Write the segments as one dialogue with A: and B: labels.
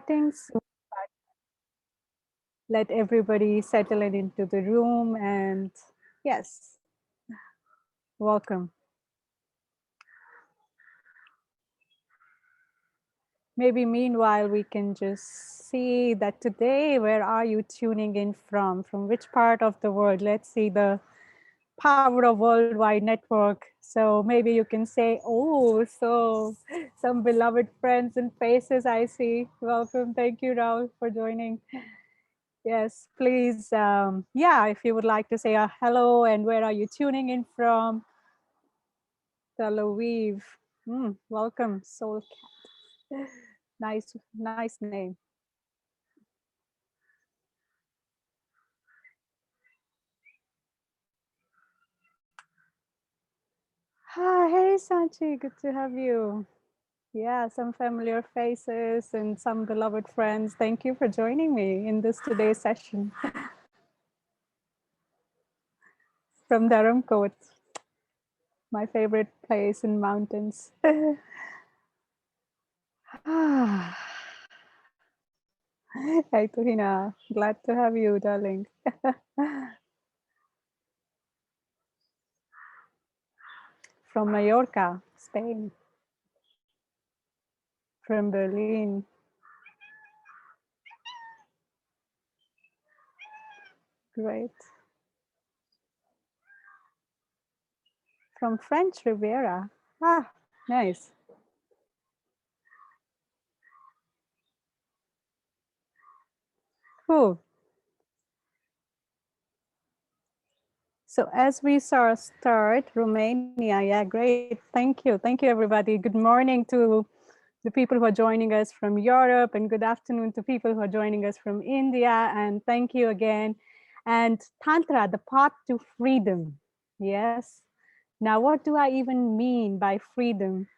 A: starting soon. Let everybody settle in into the room and yes, welcome. Maybe meanwhile we can just see that today, where are you tuning in from? From which part of the world? Let's see the power of worldwide network. So maybe you can say, oh, so some beloved friends and faces I see. Welcome. Thank you, Raul, for joining. Yes, please. Yeah, if you would like to say a hello and where are you tuning in from? Tel Aviv. Welcome, Soul Cat. Nice name. Ah, hey, Sanchi, good to have you. Yeah, some familiar faces and some beloved friends. Thank you for joining me in this today's session from Dharamkot, my favorite place in mountains. Ah, Hi, Tuhina. Glad to have you, darling. From Mallorca, Spain. From Berlin. Great. From French Riviera. Ah, nice. Cool. So as we start, Romania, yeah, great. Thank you. Thank you, everybody. Good morning to the people who are joining us from Europe, and good afternoon to people who are joining us from India. And thank you again. And Tantra, the path to freedom. Yes. Now, what do I even mean by freedom?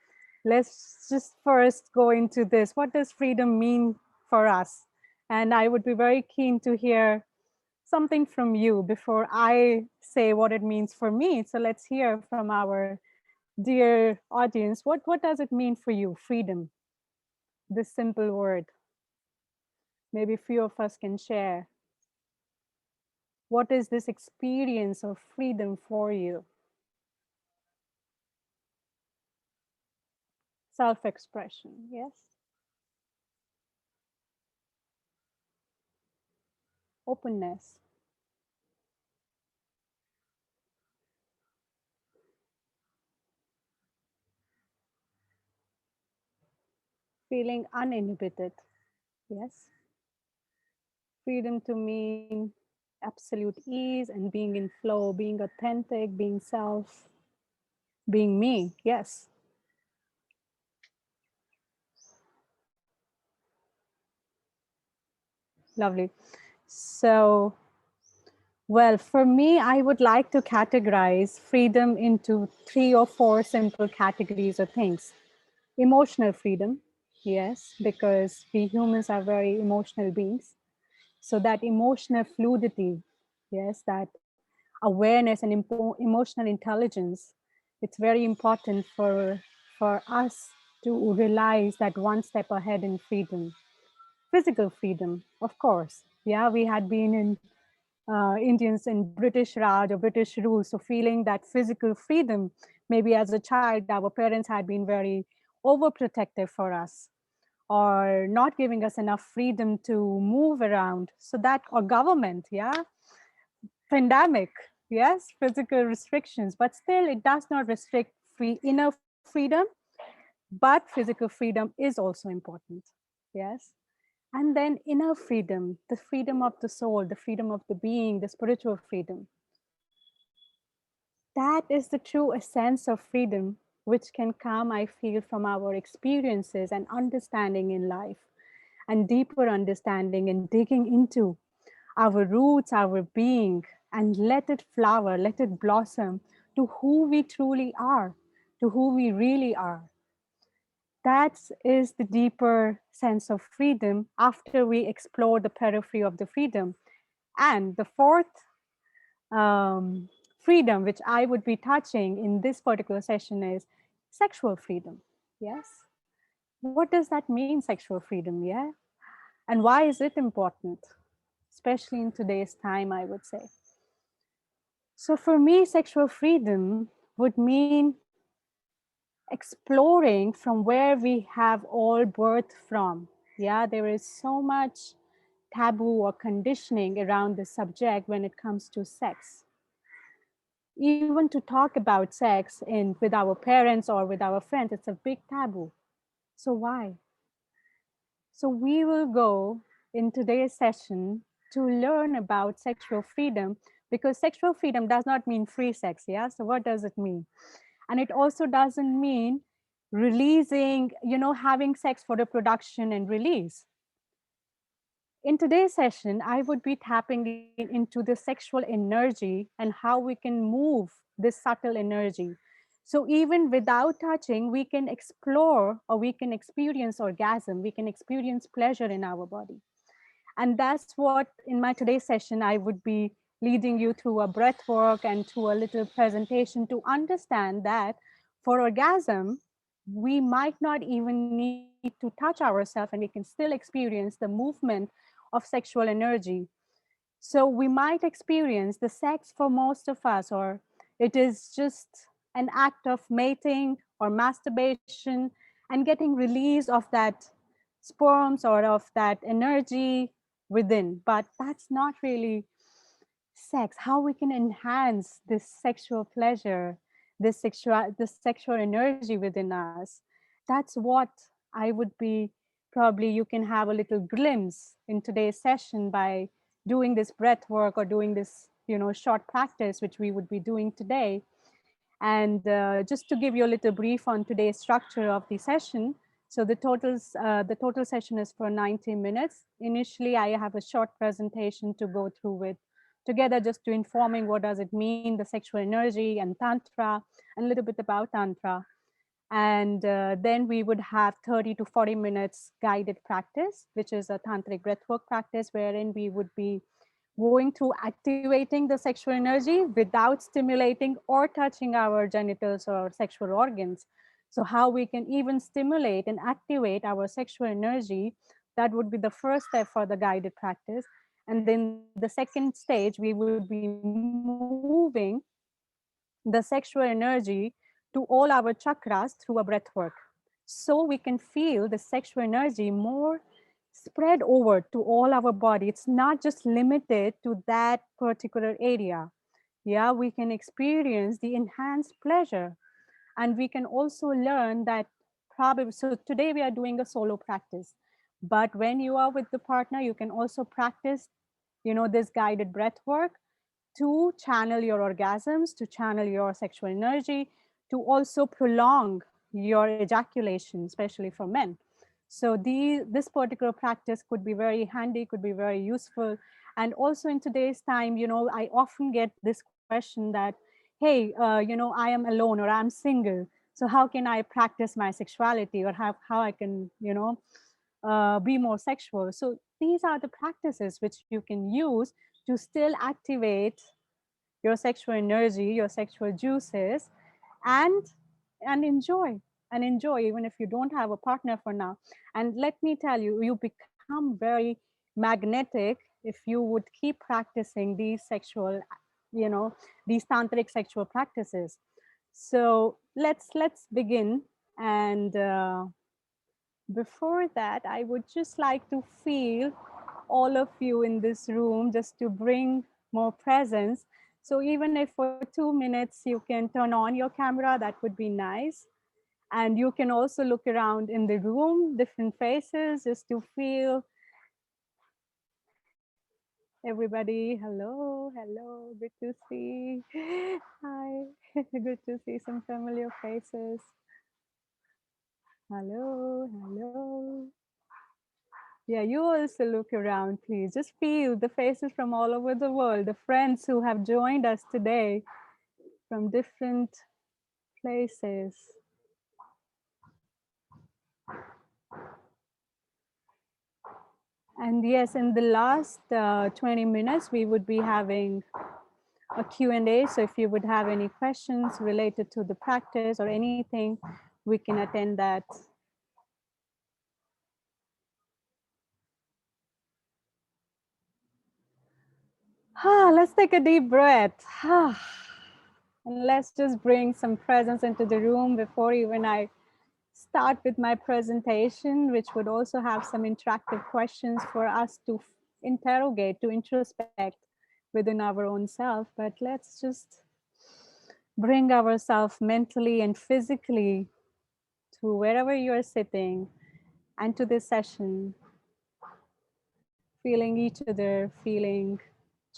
A: Let's just first go into this. What does freedom mean for us? And I would be very keen to hear something from you before I say what it means for me. So let's hear from our dear audience. What does it mean for you, freedom? This simple word. Maybe a few of us can share. What is this experience of freedom for you? Self-expression, yes. Openness, feeling uninhibited, yes. Freedom to mean absolute ease and being in flow, being authentic, being self, being me, yes. Lovely. So, well, for me, I would like to categorize freedom into 3 or 4 simple categories of things. Emotional freedom, yes, because we humans are very emotional beings. So that emotional fluidity, yes, that awareness and emotional intelligence, it's very important for us to realize that one step ahead in freedom. Physical freedom, of course. Yeah, we had been in Indians in British Raj or British rule. So feeling that physical freedom, maybe as a child, our parents had been very overprotective for us or not giving us enough freedom to move around. So that, or government, yeah, pandemic, yes, physical restrictions, but still it does not restrict inner freedom, but physical freedom is also important, yes. And then inner freedom, the freedom of the soul, the freedom of the being, the spiritual freedom. That is the true essence of freedom, which can come, I feel, from our experiences and understanding in life, and deeper understanding and digging into our roots, our being, and let it flower, let it blossom to who we truly are, to who we really are. That is the deeper sense of freedom after we explore the periphery of the freedom. And the fourth freedom, which I would be touching in this particular session, is sexual freedom. Yes. What does that mean, sexual freedom? Yeah. And why is it important? Especially in today's time, I would say. So for me, sexual freedom would mean exploring from where we have all birthed from. Yeah, there is so much taboo or conditioning around the subject when it comes to sex. Even to talk about sex in with our parents or with our friends, it's a big taboo. So why? So we will go in today's session to learn about sexual freedom, because sexual freedom does not mean free sex. Yeah. So what does it mean? And it also doesn't mean releasing, having sex for reproduction and release. In today's session, I would be tapping into the sexual energy and how we can move this subtle energy. So even without touching, we can explore or we can experience orgasm, we can experience pleasure in our body. And that's what in my today's session, I would be leading you through a breath work and through a little presentation to understand that for orgasm, we might not even need to touch ourselves and we can still experience the movement of sexual energy. So we might experience the sex for most of us, or it is just an act of mating or masturbation and getting release of that sperms or of that energy within. But that's not really sex. How we can enhance this sexual pleasure, this sexual energy within us. That's what I would be, probably you can have a little glimpse in today's session by doing this breath work or doing this, short practice, which we would be doing today. And just to give you a little brief on today's structure of the session. So the total session is for 90 minutes. Initially, I have a short presentation to go through with together, just to informing what does it mean, the sexual energy and Tantra, and a little bit about Tantra. And then we would have 30 to 40 minutes guided practice, which is a tantric breathwork practice, wherein we would be going through activating the sexual energy without stimulating or touching our genitals or sexual organs. So how we can even stimulate and activate our sexual energy, that would be the first step for the guided practice. And then the second stage, we would be moving the sexual energy to all our chakras through a breath work. So we can feel the sexual energy more spread over to all our body. It's not just limited to that particular area. Yeah, we can experience the enhanced pleasure. And we can also learn that probably, so today we are doing a solo practice. But when you are with the partner, you can also practice, this guided breath work to channel your orgasms, to channel your sexual energy, to also prolong your ejaculation, especially for men. So this particular practice could be very handy, could be very useful. And also in today's time, I often get this question that, hey, I am alone or I'm single. So how can I practice my sexuality, or how I can, be more sexual? So these are the practices which you can use to still activate your sexual energy, your sexual juices, and and enjoy enjoy even if you don't have a partner for now. And let me tell you, you become very magnetic if you would keep practicing these sexual, you know, these tantric sexual practices. So let's begin. And before that, I would just like to feel all of you in this room, just to bring more presence. So even if for 2 minutes you can turn on your camera, that would be nice. And you can also look around in the room, different faces, just to feel everybody. Hello, hello, good to see. Hi, good to see some familiar faces. Hello, hello. Yeah, you also look around, please. Just feel the faces from all over the world, the friends who have joined us today from different places. And yes, in the last 20 minutes, we would be having a Q&A. So if you would have any questions related to the practice or anything, we can attend that. Let's take a deep breath. And let's just bring some presence into the room before even I start with my presentation, which would also have some interactive questions for us to interrogate, to introspect within our own self. But let's just bring ourselves mentally and physically to wherever you're sitting and to this session, feeling each other, feeling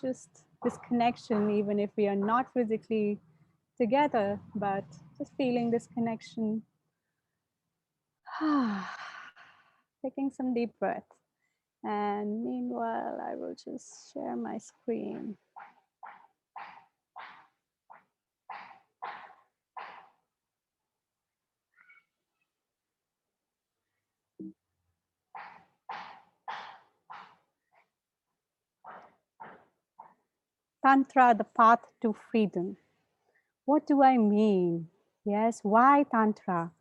A: just this connection, even if we are not physically together, but just feeling this connection. Taking some deep breath. And meanwhile, I will just share my screen. Tantra, the path to freedom. What do I mean? Yes, why Tantra?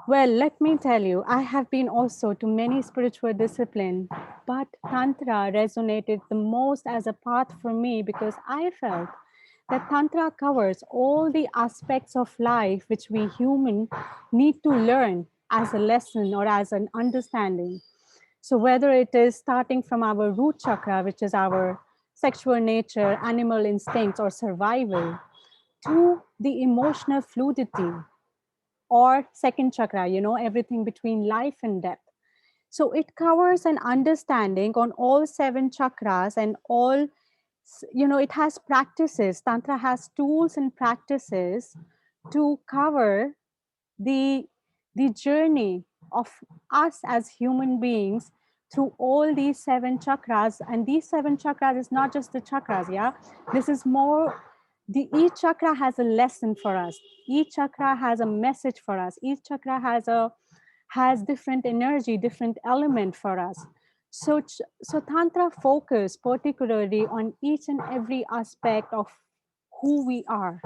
A: Well, let me tell you, I have been also to many spiritual disciplines, but Tantra resonated the most as a path for me because I felt that Tantra covers all the aspects of life which we human need to learn as a lesson or as an understanding. So whether it is starting from our root chakra, which is our sexual nature, animal instincts, or survival, to the emotional fluidity, or second chakra, everything between life and death. So it covers an understanding on all seven chakras and all, it has practices. Tantra has tools and practices to cover the the journey of us as human beings through all these seven chakras. And these seven chakras is not just the chakras, yeah, this is more, the each chakra has a lesson for us, each chakra has a message for us, each chakra has different energy, different element for us. So Tantra focus particularly on each and every aspect of who we are,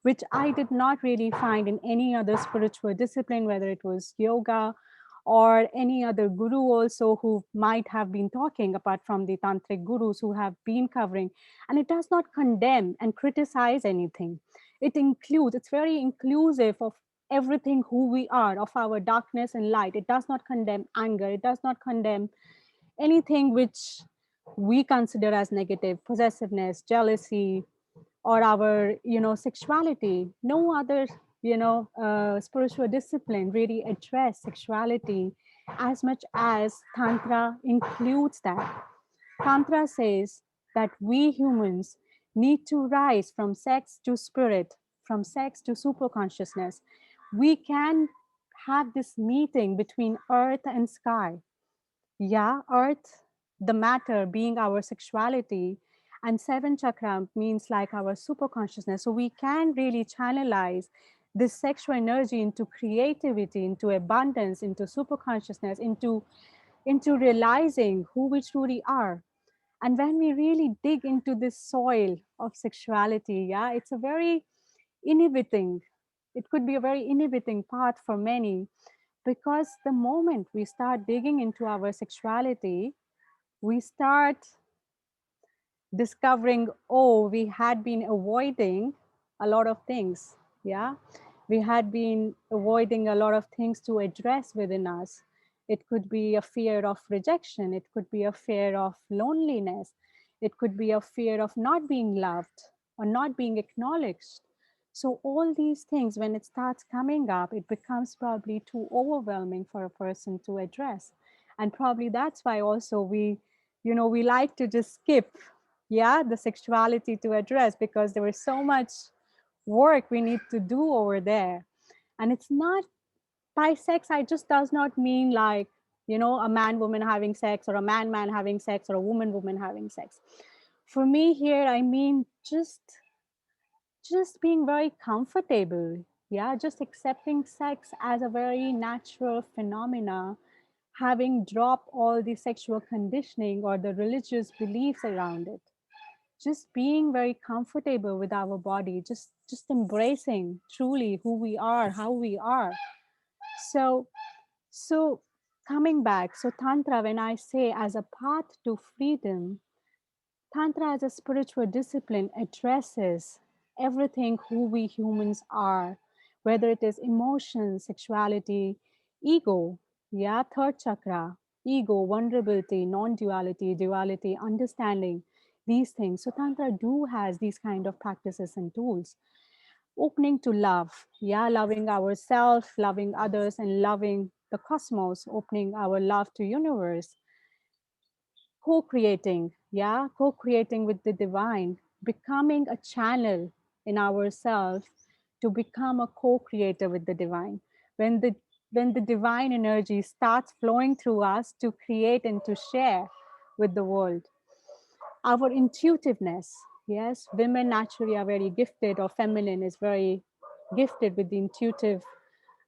A: which I did not really find in any other spiritual discipline, whether it was yoga or any other guru also who might have been talking, apart from the tantric gurus who have been covering. And it does not condemn and criticize anything. It includes, it's very inclusive of everything who we are, of our darkness and light. It does not condemn anger. It does not condemn anything which we consider as negative, possessiveness, jealousy, or our sexuality. No other spiritual discipline really address sexuality as much as tantra includes that. Tantra says that we humans need to rise from sex to spirit, from sex to super consciousness. We can have this meeting between earth and sky. Yeah, earth, the matter being our sexuality, and seven chakra means like our super consciousness. So we can really channelize this sexual energy into creativity, into abundance, into super consciousness, into realizing who we truly are. And when we really dig into this soil of sexuality, yeah, it's a very inhibiting, it could be a very inhibiting path for many, because the moment we start digging into our sexuality, we start discovering, oh, we had been avoiding a lot of things. Yeah. We had been avoiding a lot of things to address within us. It could be a fear of rejection. It could be a fear of loneliness. It could be a fear of not being loved or not being acknowledged. So all these things, when it starts coming up, it becomes probably too overwhelming for a person to address. And probably that's why also we like to just skip, yeah, the sexuality to address, because there is so much work we need to do over there. And it's not, by sex I just does not mean like a man woman having sex, or a man having sex, or a woman having sex. For me here, I mean just being very comfortable, yeah, just accepting sex as a very natural phenomena, having dropped all the sexual conditioning or the religious beliefs around it, just being very comfortable with our body, just embracing truly who we are, how we are. So so coming back, so tantra, when I say as a path to freedom, Tantra as a spiritual discipline addresses everything who we humans are, whether it is emotion, sexuality, ego, yeah, third chakra, ego, vulnerability, non-duality, duality, understanding, these things. So Tantra do has these kind of practices and tools. Opening to love, yeah, loving ourselves, loving others, and loving the cosmos, opening our love to universe, co-creating, yeah, co-creating with the divine, becoming a channel in ourselves to become a co-creator with the divine. when the when the divine energy starts flowing through us to create and to share with the world. Our intuitiveness, yes, women naturally are very gifted, or feminine is very gifted with the intuitive,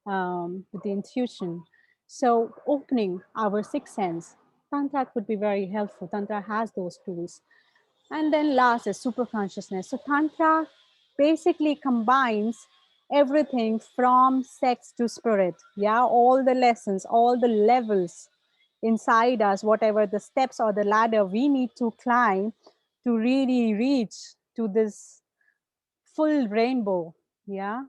A: with the intuition. So opening our sixth sense, Tantra could be very helpful. Tantra has those tools. And then last is super consciousness. So Tantra basically combines everything from sex to spirit. Yeah, all the lessons, all the levels inside us, whatever the steps or the ladder we need to climb to really reach to this full rainbow. Yeah,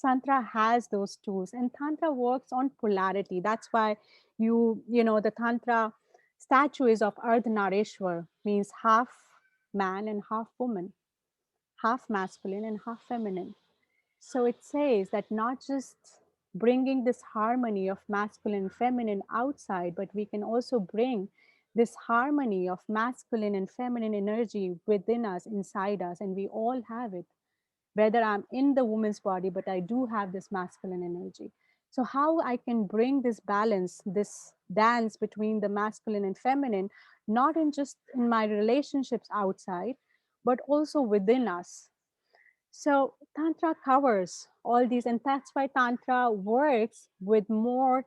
A: Tantra has those tools, and Tantra works on polarity. That's why the Tantra statue is of Ardhanarishwar, means half man and half woman, half masculine and half feminine. So it says that not just bringing this harmony of masculine and feminine outside, but we can also bring this harmony of masculine and feminine energy within us, inside us, and we all have it, whether I'm in the woman's body, but I do have this masculine energy. So, how I can bring this balance, this dance between the masculine and feminine, not in just in my relationships outside, but also within us. So, Tantra covers all these, and that's why Tantra works with more,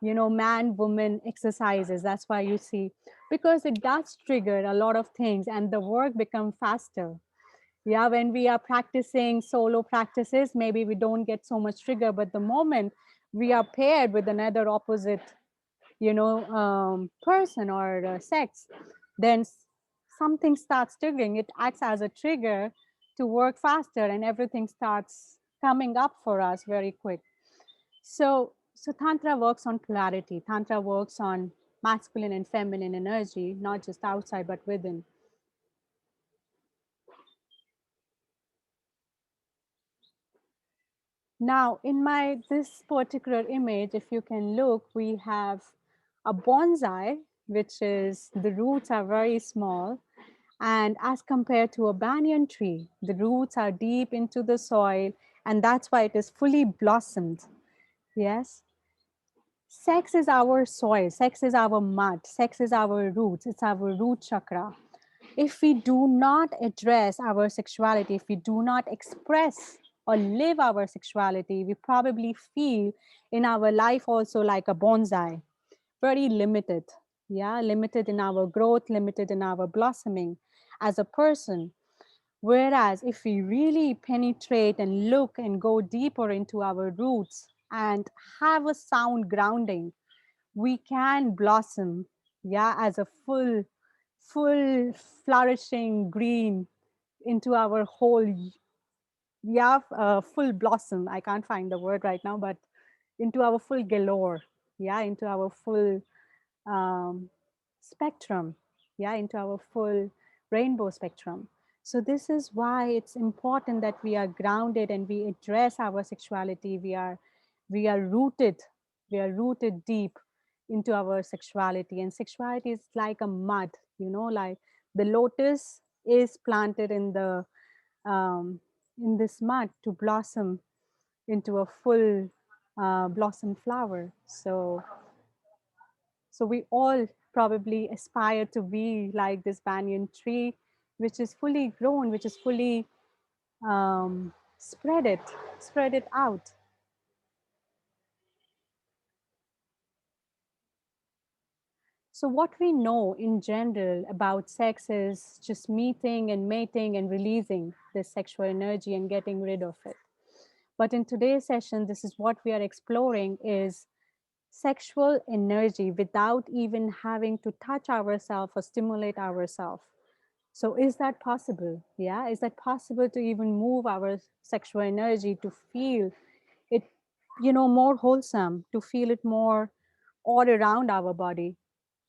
A: man woman exercises. That's why you see, because it does trigger a lot of things and the work become faster. Yeah, when we are practicing solo practices, maybe we don't get so much trigger, but the moment we are paired with another opposite, person or sex, then something starts triggering. It acts as a trigger to work faster, and everything starts coming up for us very quick. So Tantra works on polarity. Tantra works on masculine and feminine energy, not just outside but within. Now, in my this particular image, if you can look, we have a bonsai, which is the roots are very small, and as compared to a banyan tree, the roots are deep into the soil, and that's why it is fully blossomed. Yes, sex is our soil, sex is our mud, sex is our roots, it's our root chakra. If we do not address our sexuality, if we do not express or live our sexuality, we probably feel in our life also like a bonsai, very limited. Yeah, limited in our growth, limited in our blossoming as a person. Whereas if we really penetrate and look and go deeper into our roots and have a sound grounding, we can blossom, yeah, as a full flourishing green into our whole, yeah, full blossom. I can't find the word right now, but into our full galore, yeah, into our full um, spectrum, yeah, into our full rainbow spectrum. So this is why it's important that we are grounded and we address our sexuality. We are rooted, we are rooted deep into our sexuality. And sexuality is like a mud, like the lotus is planted um, in this mud to blossom into a full blossom flower. So we all probably aspire to be like this banyan tree, which is fully grown, which is fully spread it out. So what we know in general about sex is just meeting and mating and releasing this sexual energy and getting rid of it. But in today's session, this is what we are exploring is sexual energy without even having to touch ourselves or stimulate ourselves. So is that possible? Yeah, is that possible to even move our sexual energy to feel it, more wholesome, to feel it more all around our body?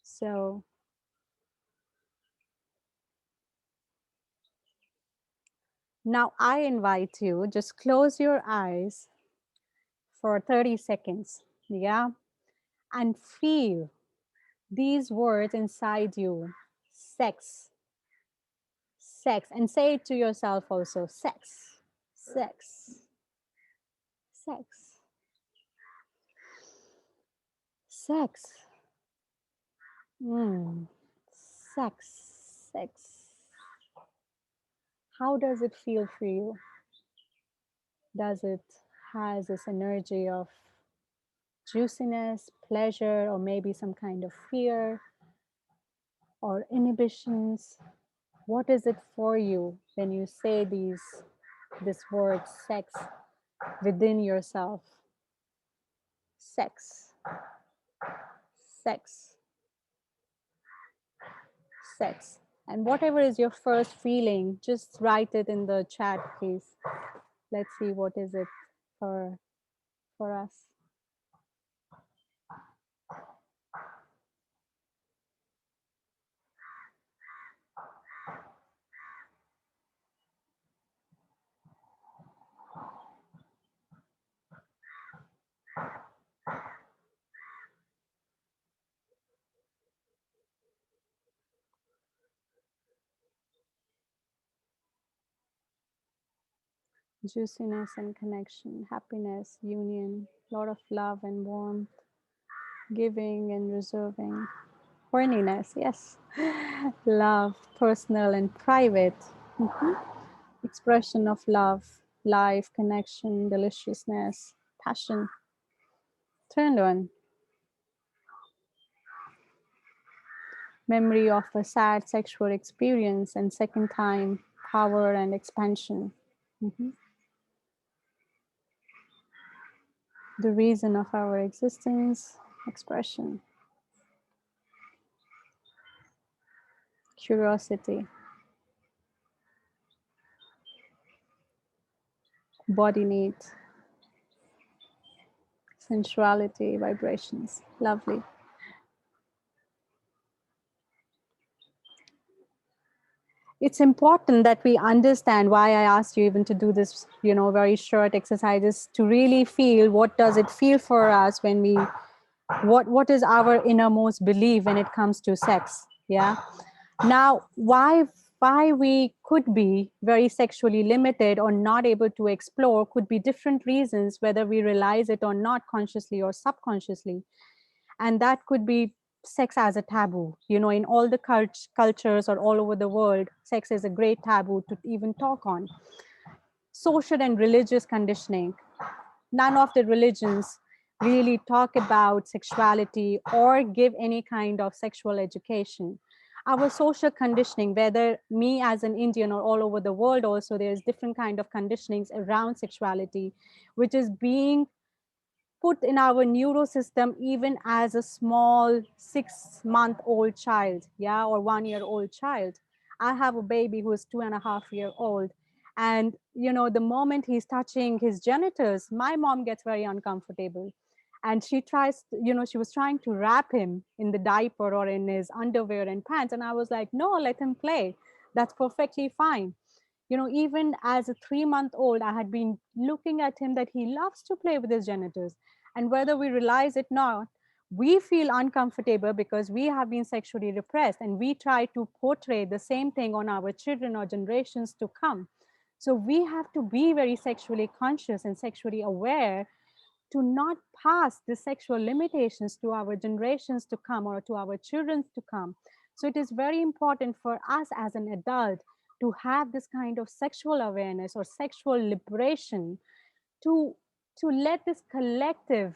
A: So now I invite you, just close your eyes for 30 seconds. Yeah, and feel these words inside you: sex, sex, and say it to yourself also: sex, sex, sex, sex, mm, sex, sex. How does it feel for you? Does it has this energy of juiciness, pleasure, or maybe some kind of fear or inhibitions? What is it for you when you say this word sex within yourself? Sex, sex, sex. And whatever is your first feeling, just write it in the chat, please. Let's see what is it for us. Juiciness and connection, happiness, union, a lot of love and warmth, giving and reserving, horniness, yes, love, personal and private, expression of love, life, connection, deliciousness, passion, turned on, memory of a sad sexual experience and second time, power and expansion. Mhm. The reason of our existence, expression, curiosity, body need, sensuality, vibrations. Lovely. It's important that we understand why I asked you even to do this, very short exercises to really feel what does it feel for us when we, what is our innermost belief when it comes to sex. Yeah. Now, why we could be very sexually limited or not able to explore could be different reasons, whether we realize it or not, consciously or subconsciously. And that could be sex as a taboo. In all the cultures or all over the world, sex is a great taboo to even talk on. Social and religious conditioning. None of the religions really talk about sexuality or give any kind of sexual education. Our social conditioning, whether me as an Indian or all over the world also, there's different kind of conditionings around sexuality, which is being put in our neurosystem even as a small 6-month-old child, yeah, or 1-year-old child. I have a baby who is 2.5-year old, and the moment he's touching his genitals, my mom gets very uncomfortable, and she tries, she was trying to wrap him in the diaper or in his underwear and pants, and I was like, no, let him play. That's perfectly fine. Even as a 3-month old, I had been looking at him that he loves to play with his genitals. And whether we realize it or not, we feel uncomfortable because we have been sexually repressed, and we try to portray the same thing on our children or generations to come. So we have to be very sexually conscious and sexually aware to not pass the sexual limitations to our generations to come or to our children to come. So it is very important for us as an adult to have this kind of sexual awareness or sexual liberation, to let this collective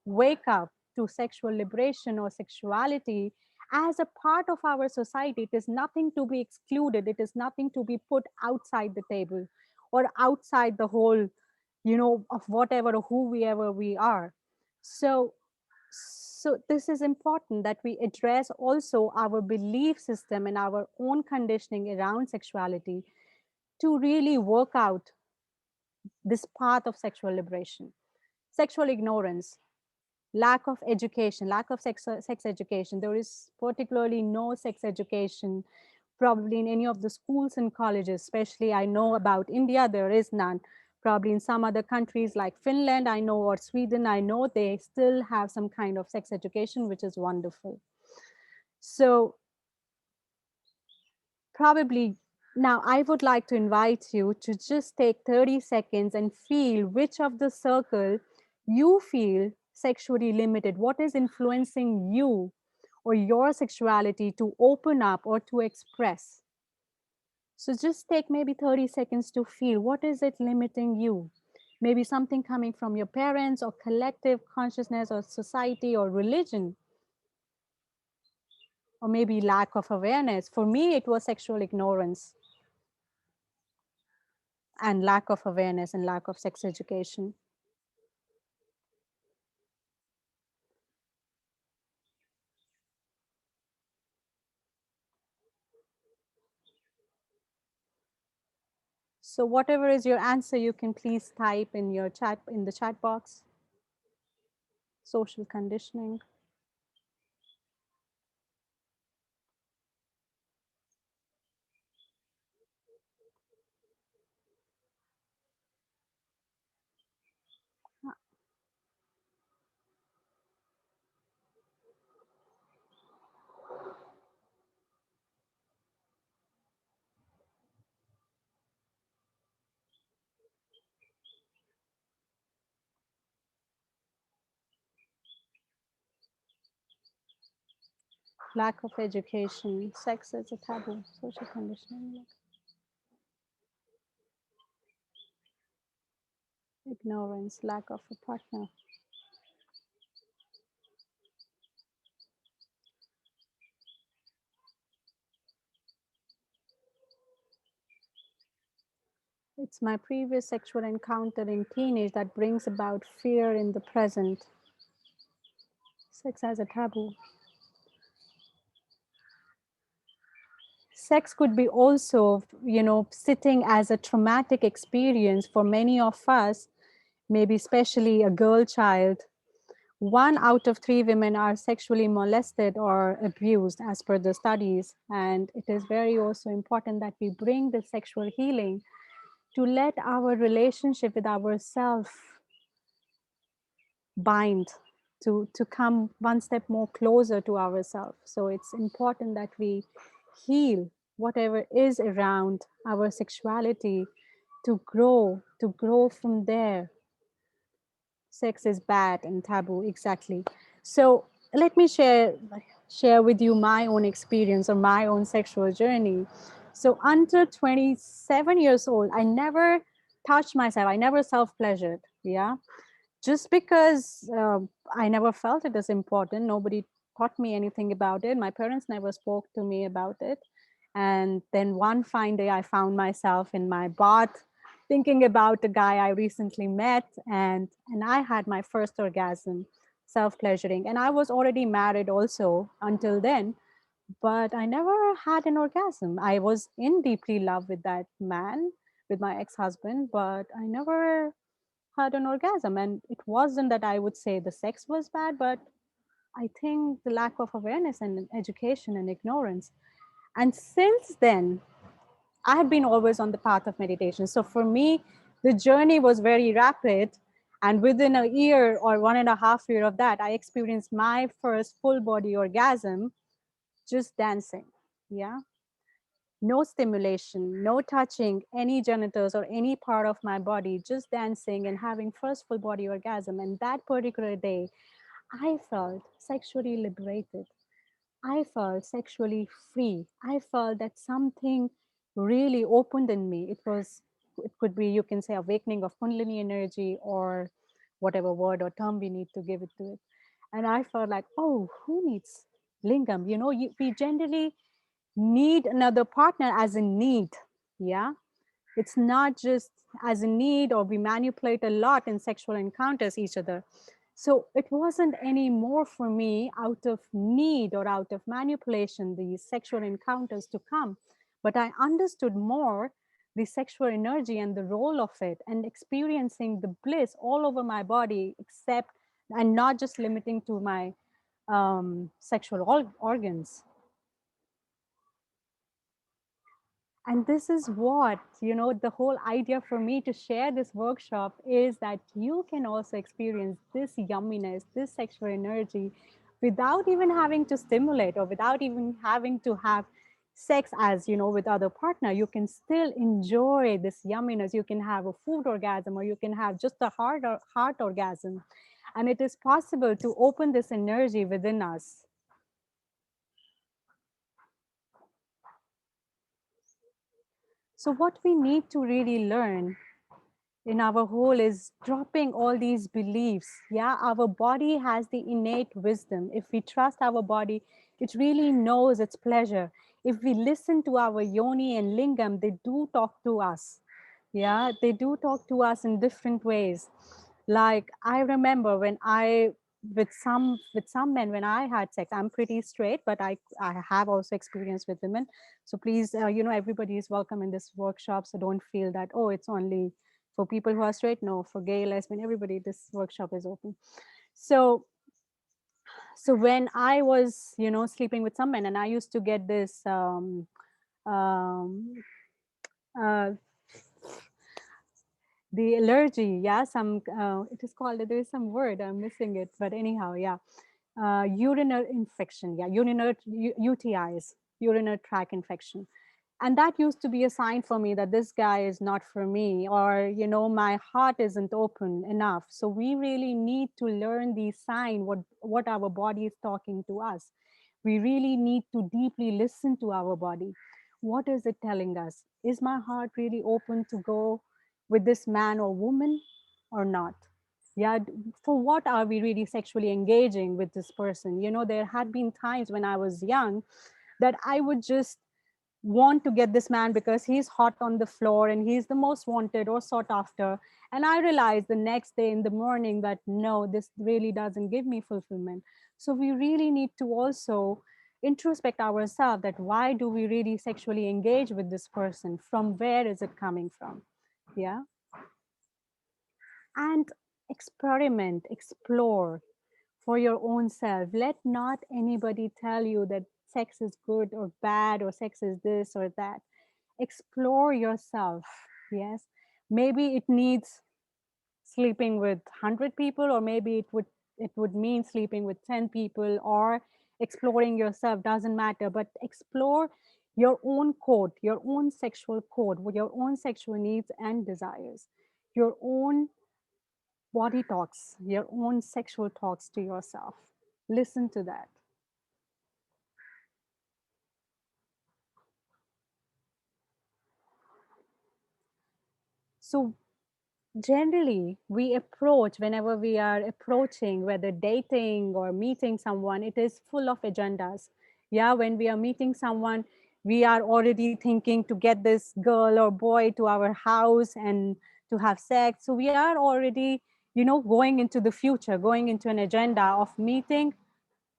A: wake up to sexual liberation or sexuality as a part of our society. It is nothing to be excluded. It is nothing to be put outside the table or outside the whole, of whatever or who we ever we are. So So this is important that we address also our belief system and our own conditioning around sexuality to really work out this path of sexual liberation. Sexual ignorance, lack of education, lack of sex education. There is particularly no sex education probably in any of the schools and colleges, especially I know about India, there is none. Probably in some other countries like Finland, I know, or Sweden, I know they still have some kind of sex education, which is wonderful. So probably now I would like to invite you to just take 30 seconds and feel which of the circle you feel sexually limited. What is influencing you or your sexuality to open up or to express? So just take maybe 30 seconds to feel what is it limiting you? Maybe something coming from your parents or collective consciousness or society or religion, or maybe lack of awareness. For me, it was sexual ignorance and lack of awareness and lack of sex education. So whatever is your answer, you can please type in your chat, in the chat box. Social conditioning. Lack of education, sex is a taboo, social conditioning, ignorance, lack of a partner. It's my previous sexual encounter in teenage that brings about fear in the present. Sex as a taboo. Sex could be also, sitting as a traumatic experience for many of us, maybe especially a girl child. 1 out of 3 women are sexually molested or abused as per the studies. And it is very also important that we bring the sexual healing to let our relationship with ourselves bind, to come one step more closer to ourselves. So it's important that we heal whatever is around our sexuality to grow from there. Sex is bad and taboo, exactly. So let me share with you my own experience or my own sexual journey. So until 27 years old, I never touched myself, I never self-pleasured. Yeah, just because I never felt it as important. Nobody taught me anything about it. My parents never spoke to me about it. And then one fine day, I found myself in my bath thinking about the guy I recently met, and I had my first orgasm, self-pleasuring. And I was already married also until then, but I never had an orgasm. I was in deeply love with that man, with my ex-husband, but I never had an orgasm. And it wasn't that I would say the sex was bad, but I think the lack of awareness and education and ignorance. And since then, I had been always on the path of meditation. So for me, the journey was very rapid. And within a year or 1.5 years of that, I experienced my first full body orgasm just dancing. Yeah. No stimulation, no touching any genitals or any part of my body, just dancing and having first full body orgasm. And that particular day, I felt sexually liberated. I felt sexually free. I felt that something really opened in me. It could be, you can say, awakening of Kundalini energy or whatever word or term we need to give it to it. And I felt like, oh, who needs lingam? We generally need another partner as a need. Yeah, it's not just as a need, or we manipulate a lot in sexual encounters each other. So it wasn't anymore for me out of need or out of manipulation, these sexual encounters to come, but I understood more the sexual energy and the role of it, and experiencing the bliss all over my body, except and not just limiting to my sexual organs. And this is what, the whole idea for me to share this workshop is that you can also experience this yumminess, this sexual energy without even having to stimulate or without even having to have sex as, with other partner. You can still enjoy this yumminess. You can have a food orgasm, or you can have just a heart orgasm. And it is possible to open this energy within us. So what we need to really learn in our whole is dropping all these beliefs. Yeah, our body has the innate wisdom. If we trust our body, it really knows its pleasure. If we listen to our yoni and lingam, they do talk to us. Yeah, they do talk to us in different ways. Like I remember when I with some men, when I had sex, I'm pretty straight, but I have also experience with women. So please, everybody is welcome in this workshop, so don't feel that, oh, it's only for people who are straight. No, for gay, lesbian, everybody, this workshop is open. So when I was, sleeping with some men, and I used to get this um uh the allergy, yeah, some it is called, there is some word, I'm missing it, but anyhow, yeah, urinary infection, yeah, urinary UTIs, urinary tract infection. And that used to be a sign for me that this guy is not for me, or my heart isn't open enough. So we really need to learn these signs, what our body is talking to us. We really need to deeply listen to our body. What is it telling us? Is my heart really open to go with this man or woman or not? Yeah, for what are we really sexually engaging with this person? There had been times when I was young that I would just want to get this man because he's hot on the floor and he's the most wanted or sought after. And I realized the next day in the morning that no, this really doesn't give me fulfillment. So we really need to also introspect ourselves, that why do we really sexually engage with this person? From where is it coming from? Yeah. And experiment, explore for your own self. Let not anybody tell you that sex is good or bad, or sex is this or that. Explore yourself. Yes, maybe it needs sleeping with 100 people, or maybe it would mean sleeping with 10 people, or exploring yourself, doesn't matter, but explore your own code, your own sexual code, with your own sexual needs and desires, your own body talks, your own sexual talks to yourself. Listen to that. So generally we approach, whenever we are approaching, whether dating or meeting someone, it is full of agendas. Yeah, when we are meeting someone, we are already thinking to get this girl or boy to our house and to have sex. So we are already, going into the future, going into an agenda of meeting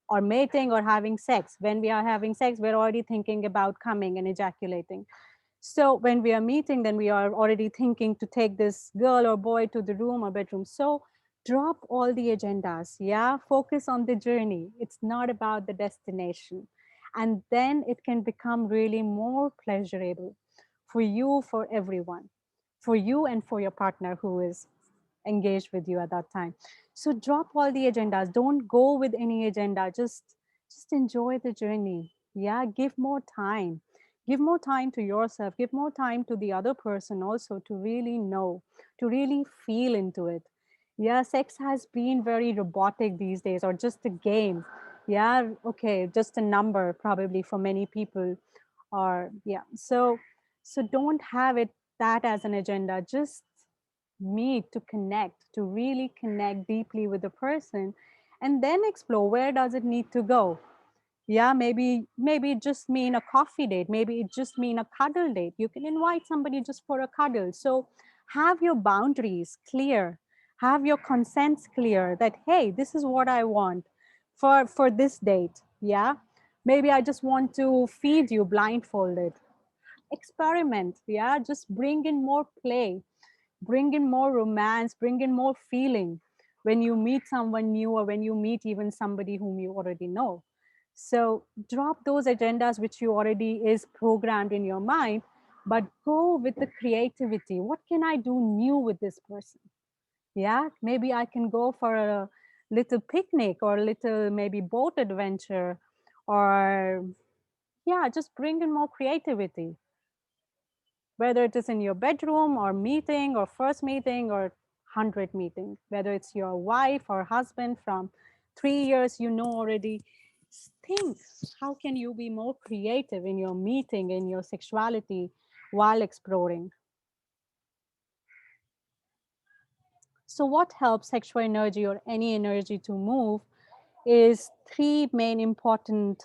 A: or mating or having sex. When we are having sex, we're already thinking about coming and ejaculating. So when we are meeting, then we are already thinking to take this girl or boy to the room or bedroom. So drop all the agendas. Yeah, focus on the journey. It's not about the destination. And then it can become really more pleasurable for you, for everyone, for you and for your partner who is engaged with you at that time. So drop all the agendas. Don't go with any agenda. Just enjoy the journey. Yeah, give more time. Give more time to yourself. Give more time to the other person also, to really know, to really feel into it. Yeah, sex has been very robotic these days, or just a game. Yeah, okay, just a number probably for many people. Or yeah, so don't have it that as an agenda. Just meet to connect, to really connect deeply with the person, and then explore, where does it need to go. Yeah, maybe it just mean a coffee date, maybe it just mean a cuddle date. You can invite somebody just for a cuddle. So have your boundaries clear, Have your consents clear that, hey, this is what I want for this date. Yeah. Maybe I just want to feed you blindfolded. Experiment. Yeah. Just bring in more play, bring in more romance, bring in more feeling when you meet someone new or when you meet even somebody whom you already know. So drop those agendas which you already is programmed in your mind, but go with the creativity. What can I do new with this person? Yeah, maybe I can go for a little picnic or a little maybe boat adventure, or yeah, just bring in more creativity, whether it is in your bedroom or meeting or first meeting or 100 meeting, whether it's your wife or husband from 3 years, you know already. Think, how can you be more creative in your meeting, in your sexuality while exploring? So what helps sexual energy or any energy to move is three main important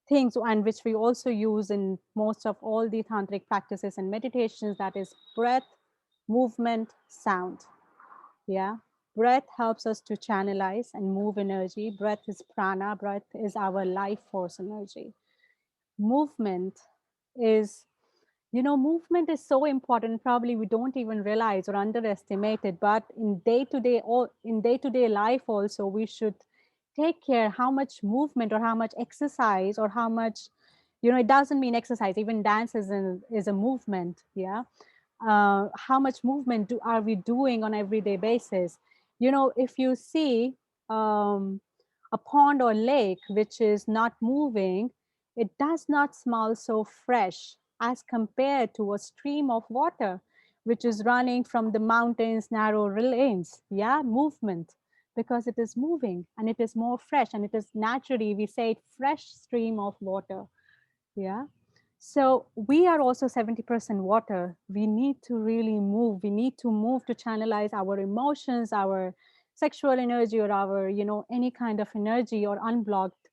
A: things, and which we also use in most of all the tantric practices and meditations, that is breath, movement, sound. Yeah, breath helps us to channelize and move energy. Breath is prana, breath is our life force energy. Movement is, movement is so important, probably we don't even realize or underestimate it, but in day to day life also, we should take care how much movement or how much exercise or how much, it doesn't mean exercise, even dance is a movement. Yeah. How much movement are we doing on everyday basis? If you see um, a pond or lake which is not moving, it does not smell so fresh as compared to a stream of water which is running from the mountains, narrow lanes. Yeah, movement, because it is moving and it is more fresh, and it is naturally, we say it, fresh stream of water. Yeah. So we are also 70% water. We need to really move. We need to move to channelize our emotions, our sexual energy, or our, any kind of energy or unblocked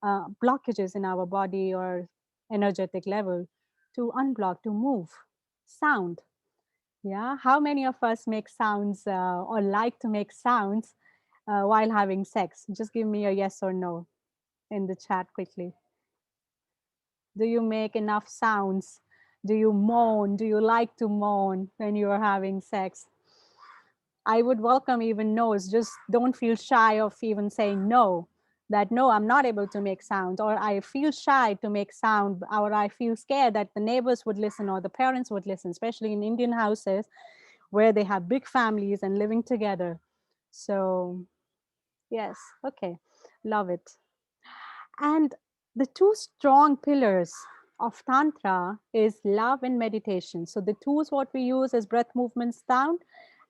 A: blockages in our body or energetic level, to unblock, to move. Sound. Yeah. How many of us make sounds or like to make sounds while having sex? Just give me a yes or no in the chat quickly. Do you make enough sounds? Do you moan? Do you like to moan when you are having sex? I would welcome even no's. Just don't feel shy of even saying no, that no, I'm not able to make sounds, or I feel shy to make sound, or I feel scared that the neighbors would listen or the parents would listen, especially in Indian houses where they have big families and living together. So, yes, okay, love it. And the two strong pillars of Tantra is love and meditation. So the tools what we use is breath, movement, sound,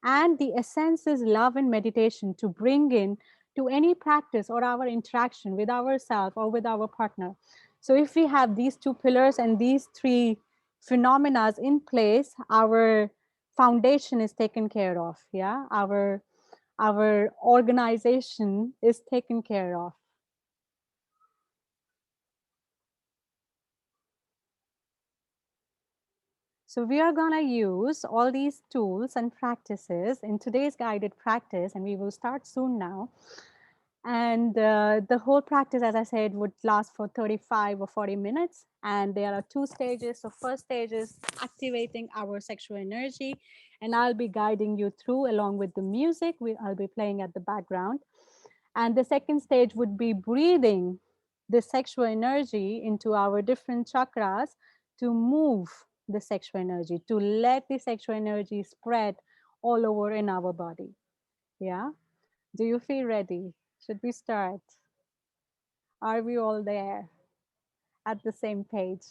A: and the essence is love and meditation to bring in to any practice or our interaction with ourselves or with our partner. So if we have these two pillars and these three phenomena in place, our foundation is taken care of. Yeah, our organization is taken care of. So we are going to use all these tools and practices in today's guided practice, and we will start soon now. And the whole practice, as I said, would last for 35 or 40 minutes. And there are two stages. So first stage is activating our sexual energy, and I'll be guiding you through along with the music. I'll be playing at the background. And the second stage would be breathing the sexual energy into our different chakras to move the sexual energy, to let the sexual energy spread all over in our body. Yeah. Do you feel ready? Should we start? Are we all there at the same page?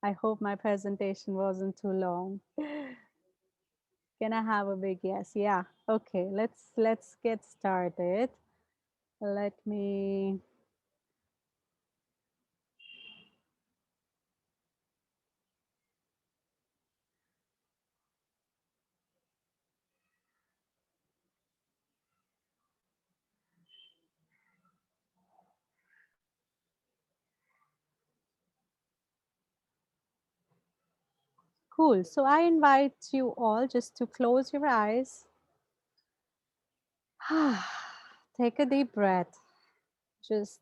A: I hope my presentation wasn't too long. Can I have a big yes? Yeah. Okay, let's get started. Let me Cool. So I invite you all just to close your eyes Take a deep breath. Just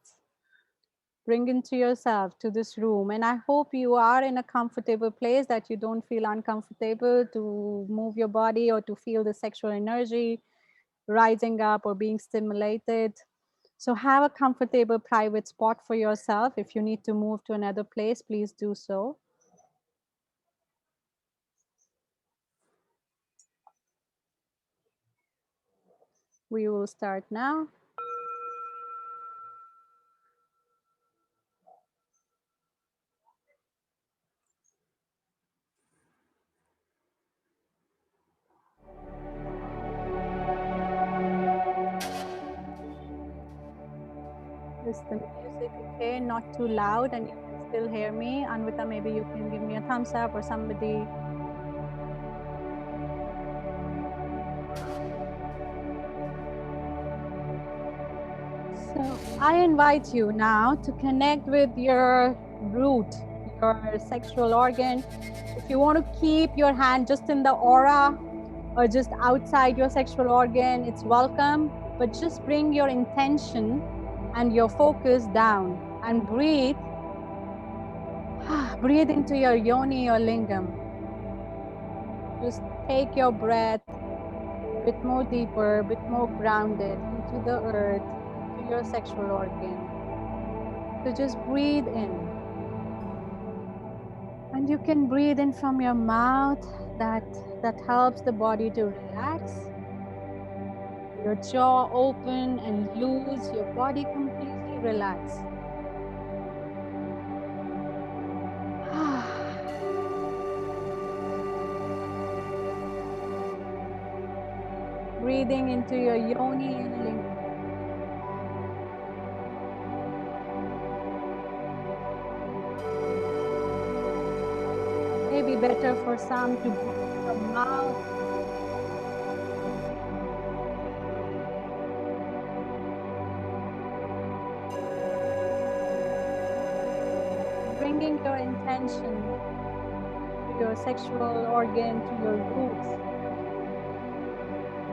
A: bring into yourself to this room. And I hope you are in a comfortable place, that you don't feel uncomfortable to move your body or to feel the sexual energy rising up or being stimulated. So have a comfortable private spot for yourself. If you need to move to another place, please do so. We will start now. Is the music okay? Not too loud and you can still hear me? Anvita, maybe you can give me a thumbs up, or somebody. So I invite you now to connect with your root, your sexual organ. If you want to keep your hand just in the aura or just outside your sexual organ, it's welcome. But just bring your intention and your focus down and breathe. Breathe into your yoni or lingam. Just take your breath a bit more deeper, a bit more grounded into the earth, into your sexual organ. So just breathe in. And you can breathe in from your mouth. That helps the body to relax. Your jaw open and loose, your body completely relax. Breathing into your yoni and lingam. Maybe better for some to breathe from mouth. Bringing your intention to your sexual organ, to your roots.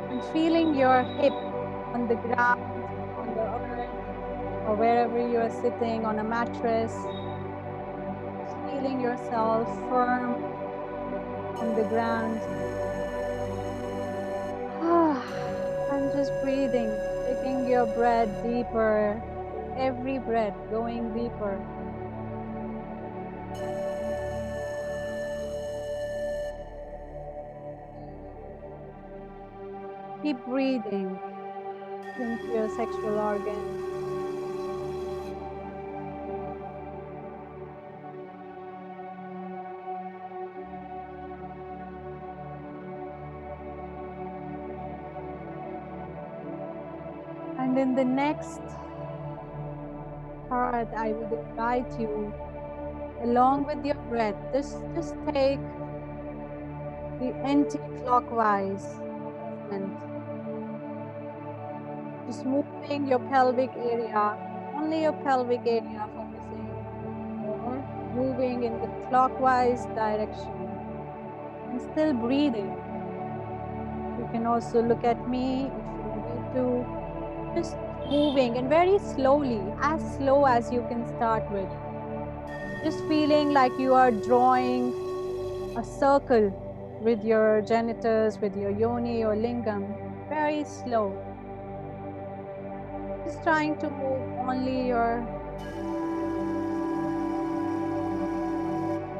A: And feeling your hip on the ground, on the earth, or wherever you are sitting on a mattress. Just feeling yourself firm on the ground. And just breathing, taking your breath deeper, every breath going deeper. Keep breathing into your sexual organ. And in the next part, I would invite you, along with your breath, just take the anti-clockwise movement. Just moving your pelvic area, only your pelvic area focusing, or moving in the clockwise direction and still breathing. You can also look at me if you need to. Just moving and very slowly, as slow as you can start with. Just feeling like you are drawing a circle with your genitals, with your yoni or lingam. Very slow. Just trying to move only your...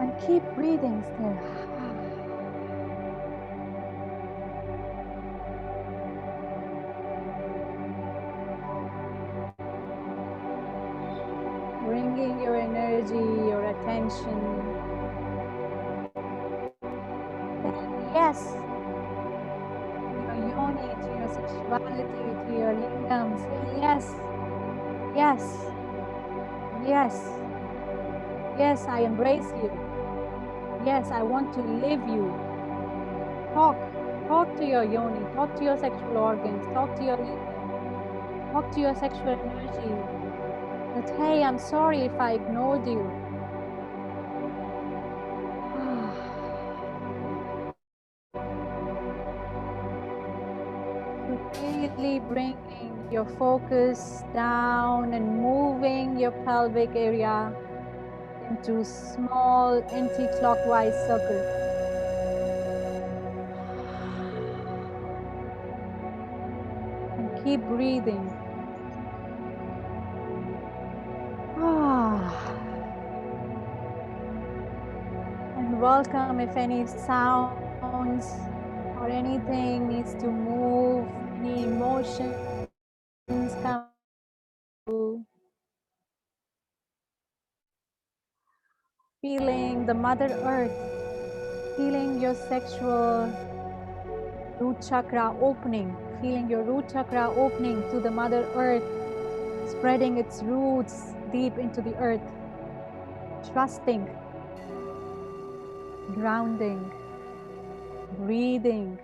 A: And keep breathing still. Bringing your energy, your attention. Yes. To your yoni, to your sexuality, to your lingam. Say yes. Yes. Yes. Yes, I embrace you. Yes, I want to live you. Talk to your yoni, talk to your sexual organs, talk to your lingam, talk to your sexual energy. That, hey, I'm sorry if I ignored you. So Really bringing your focus down and moving your pelvic area into small anti-clockwise circle. And keep breathing. And welcome if any sounds or anything needs to move, any emotions come through. Feeling the Mother Earth, feeling your sexual root chakra opening, feeling your root chakra opening to the Mother Earth, spreading its roots deep into the earth, trusting, grounding, breathing.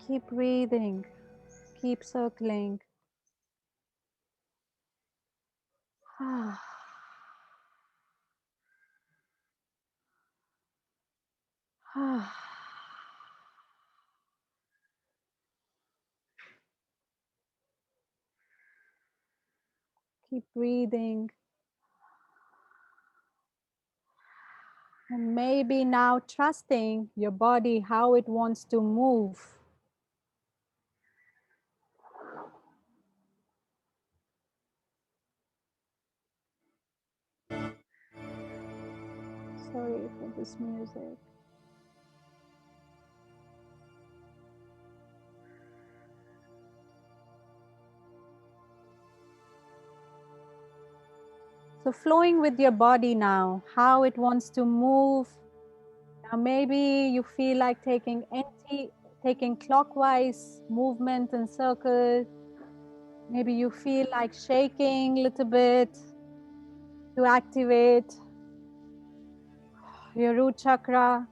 A: Keep breathing, keep circling. Keep breathing. And maybe now trusting your body, how it wants to move. Sorry for this music. So flowing with your body now, how it wants to move. Now maybe you feel like taking clockwise movement and circle. Maybe you feel like shaking a little bit to activate your root chakra.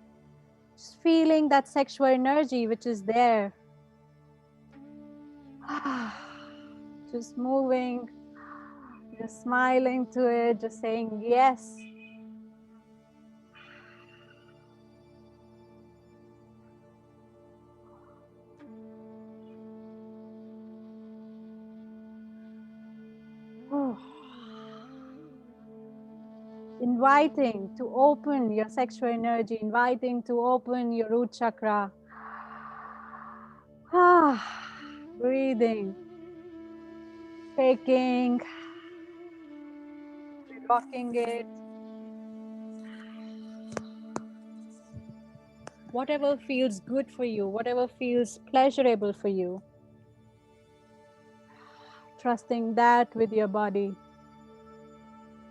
A: Just feeling that sexual energy which is there. Just moving, just smiling to it, just saying yes. Inviting to open your sexual energy, inviting to open your root chakra. Breathing, shaking, rocking it. Whatever feels good for you, whatever feels pleasurable for you. Trusting that with your body.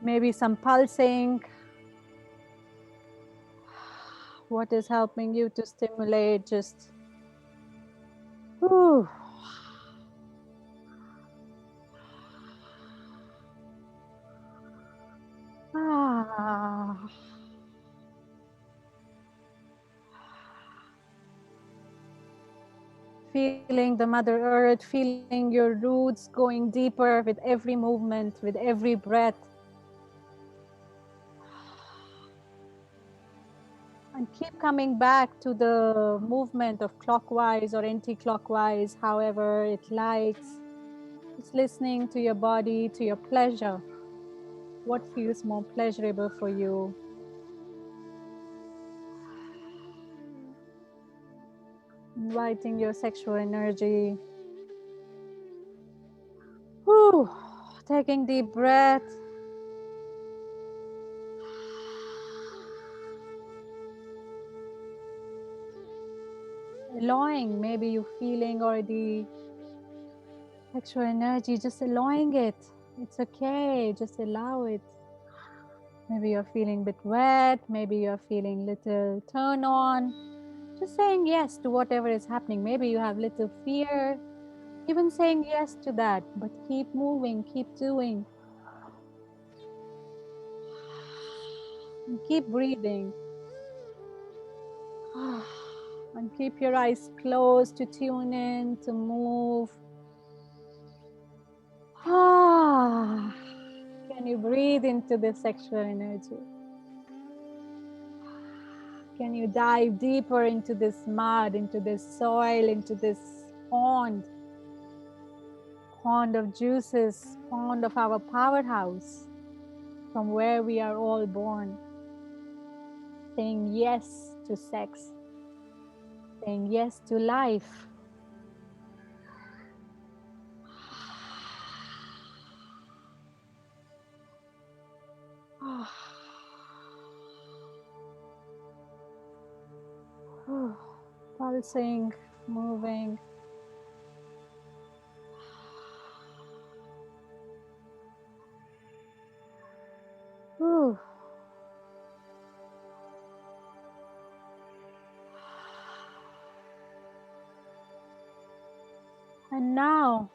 A: Maybe some pulsing. What is helping you to stimulate? Just whew. Feeling the Mother Earth, feeling your roots going deeper with every movement, with every breath. And keep coming back to the movement of clockwise or anti-clockwise, however it likes. Just listening to your body, to your pleasure. What feels more pleasurable for you? Inviting your sexual energy. Whew. Taking deep breath. Allowing, maybe you feeling already sexual energy, just allowing it. It's okay, just allow it. Maybe you're feeling a bit wet, maybe you're feeling little turn on. Just saying yes to whatever is happening. Maybe you have little fear, even saying yes to that, but keep moving, keep doing. And keep breathing. And keep your eyes closed to tune in, to move. You can Can you breathe into the sexual energy? Can you dive deeper into this mud, into this soil, into this pond of juices, pond of our powerhouse, from where we are all born? Saying yes to sex, saying yes to life. Pulsing, moving. Whew. And now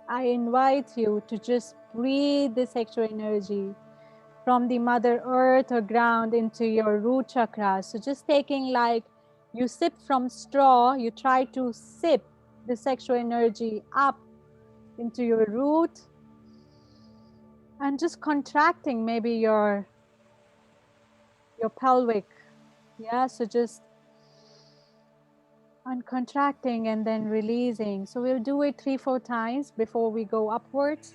A: I invite you to just breathe the sexual energy from the Mother Earth or ground into your root chakra. So just taking, like you sip from straw, you try to sip the sexual energy up into your root and just contracting maybe your pelvic. Yeah, so just contracting and then releasing. So we'll do it 3-4 times before we go upwards.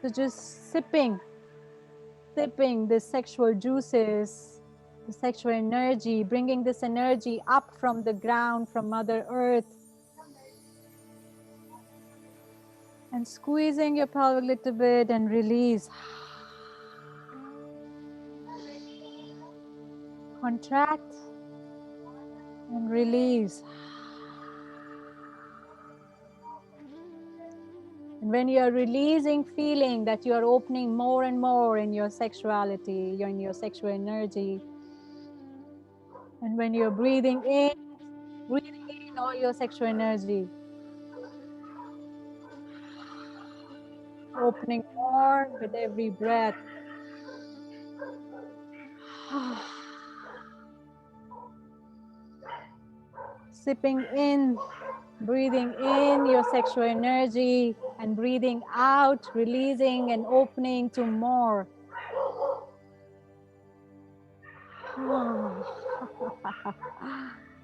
A: So just sipping the sexual juices, the sexual energy, bringing this energy up from the ground, from Mother Earth, and squeezing your pelvic a little bit and release. Contract and release. And when you are releasing, feeling that you are opening more and more in your sexuality, in your sexual energy. And when you're breathing in all your sexual energy. Opening more with every breath. Sipping in, breathing in your sexual energy and breathing out, releasing and opening to more.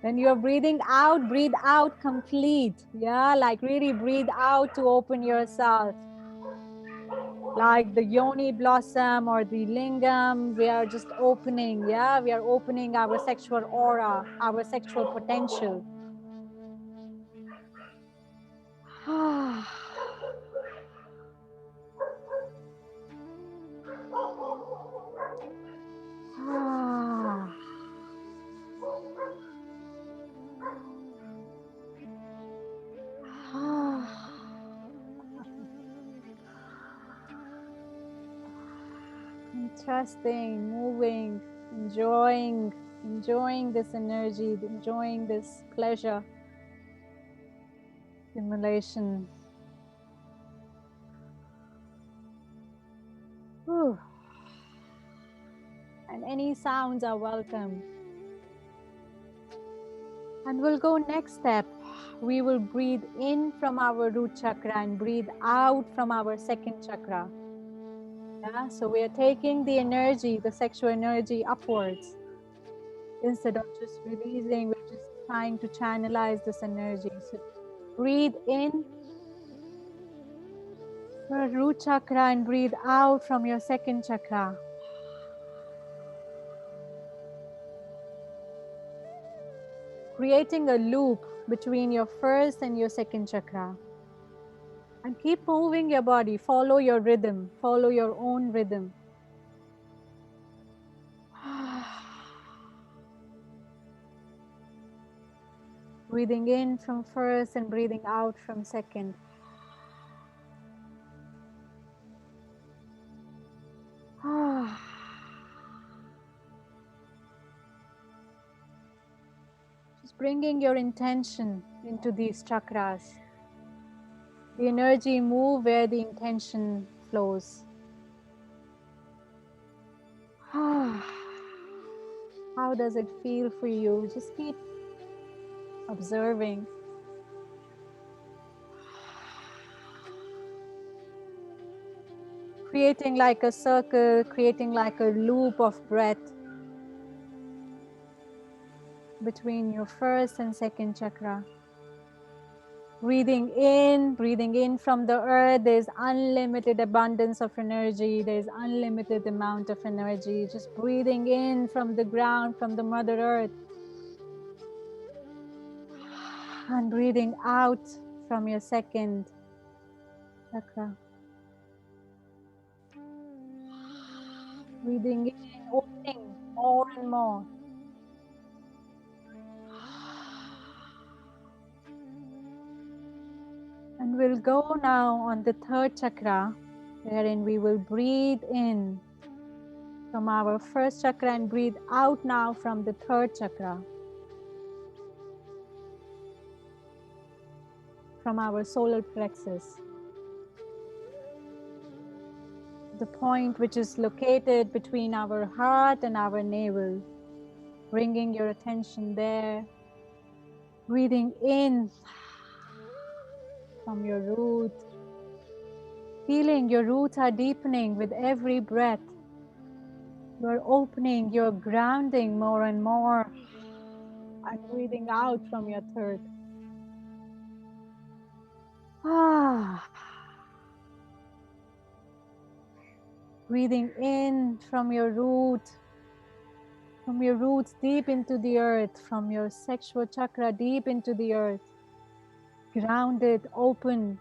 A: When you're breathing out, breathe out complete. Yeah, like really breathe out to open yourself. Like the yoni blossom or the lingam, we are just opening. Yeah, we are opening our sexual aura, our sexual potential. Trusting, moving, enjoying this energy, enjoying this pleasure, stimulation. Whew. And any sounds are welcome. And we'll go next step. We will breathe in from our root chakra and breathe out from our second chakra. Yeah, so we are taking the energy, the sexual energy upwards. Instead of just releasing, we're just trying to channelize this energy. So breathe in your root chakra and breathe out from your second chakra. Creating a loop between your first and your second chakra. And keep moving your body. Follow your rhythm. Follow your own rhythm. Breathing in from first and breathing out from second. Just bringing your intention into these chakras. The energy move where the intention flows. How does it feel for you? Just keep observing. creating like a circle, creating like a loop of breath between your first and second chakra. Breathing in from the earth, there's unlimited abundance of energy, there's unlimited amount of energy. Just breathing in from the ground, from the Mother Earth. And breathing out from your second chakra. Breathing in, opening more and more. And we'll go now on the third chakra, wherein we will breathe in from our first chakra and breathe out now from the third chakra, from our solar plexus, the point which is located between our heart and our navel. Bringing your attention there, breathing in from your root, feeling your roots are deepening with every breath. You're opening, you're grounding more and more, and breathing out from your third. Breathing in from your roots deep into the earth, from your sexual chakra deep into the earth, grounded, open,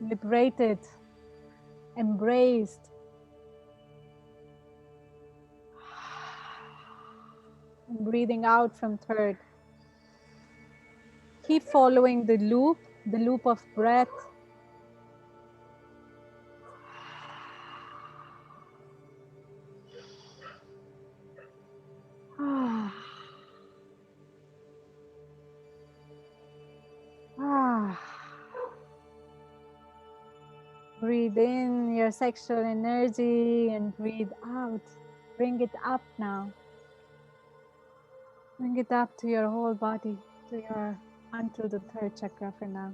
A: liberated, embraced. And breathing out from third. Keep following the loop of breath. Breathe in your sexual energy and breathe out. Bring it up now. Bring it up to your whole body, until the third chakra for now.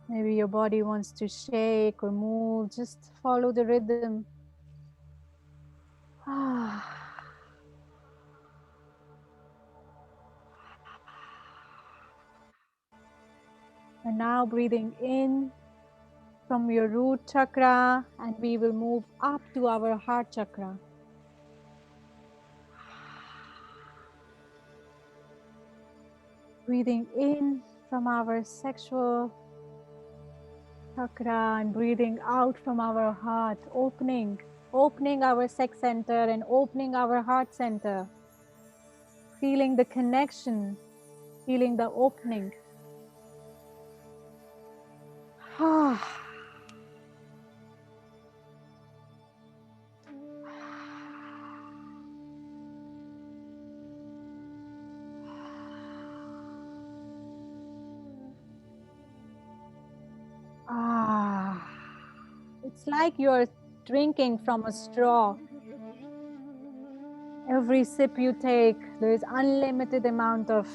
A: Maybe your body wants to shake or move. Just follow the rhythm. And now breathing in from your root chakra, and we will move up to our heart chakra. Breathing in from our sexual chakra and breathing out from our heart, opening our sex center and opening our heart center. Feeling the connection, feeling the opening. It's like you're drinking from a straw. Every sip you take, there is unlimited amount of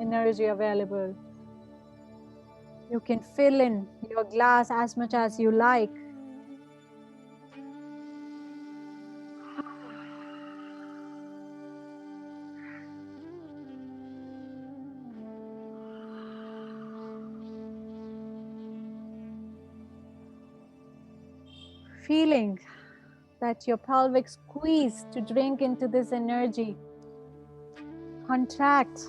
A: energy available. You can fill in your glass as much as you like. Feeling that your pelvic squeeze to drink into this energy. Contract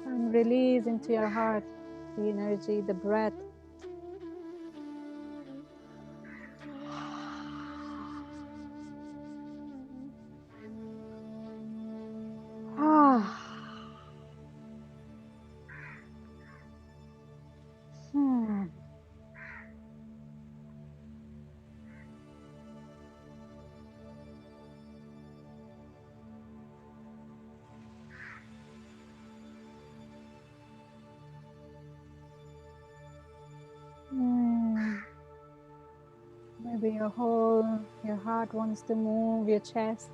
A: and release into your heart the energy, the breath. Maybe your heart wants to move, your chest.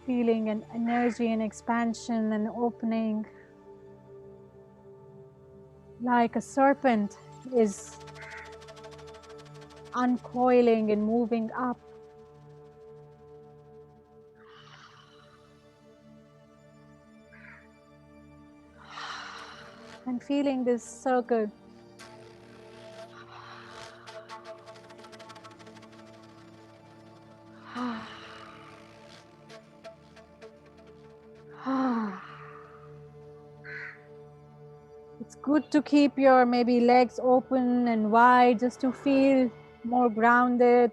A: Feeling an energy and expansion and opening. like a serpent is uncoiling and moving up. And feeling this circle. It's good to keep your maybe legs open and wide just to feel more grounded.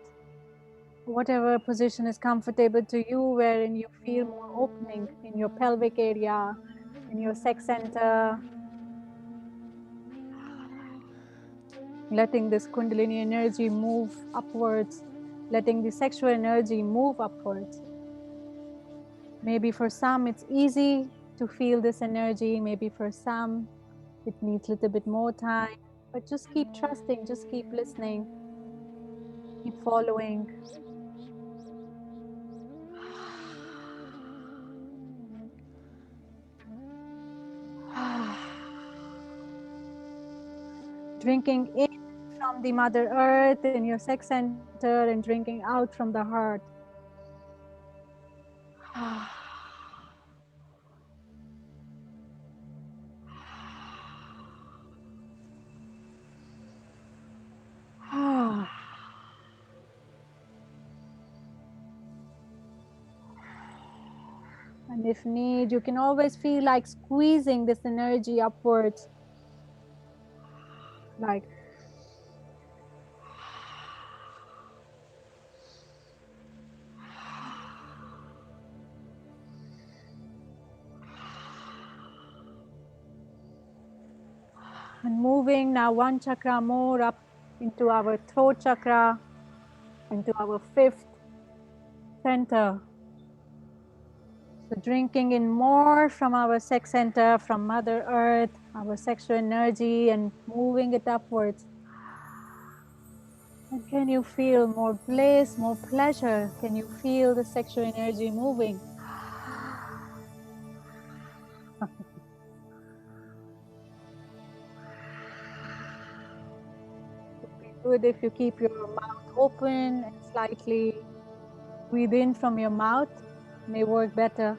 A: Whatever position is comfortable to you, wherein you feel more opening in your pelvic area, in your sex center. Letting this Kundalini energy move upwards, letting the sexual energy move upwards. Maybe for some it's easy to feel this energy, maybe for some it needs a little bit more time, but just keep trusting, just keep listening, keep following. Drinking in from the Mother Earth in your sex center and drinking out from the heart. And if need, you can always feel like squeezing this energy upwards. Like and moving now one chakra more up into our throat chakra, into our fifth center. So drinking in more from our sex center, from Mother Earth, our sexual energy, and moving it upwards. And can you feel more bliss, more pleasure? Can you feel the sexual energy moving? It would be good if you keep your mouth open and slightly breathe in from your mouth. May work better.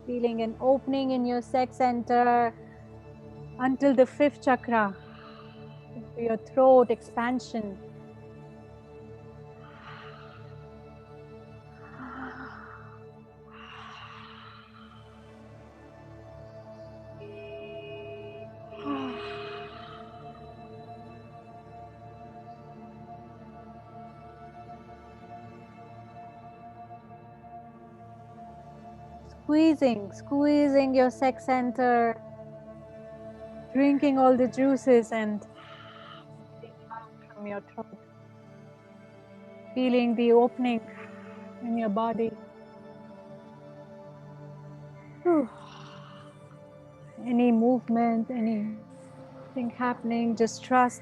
A: Feeling an opening in your sex center until the fifth chakra, into your throat, expansion. Squeezing your sex center, drinking all the juices and out from your throat. Feeling the opening in your body. Whew. Any movement, anything happening, just trust.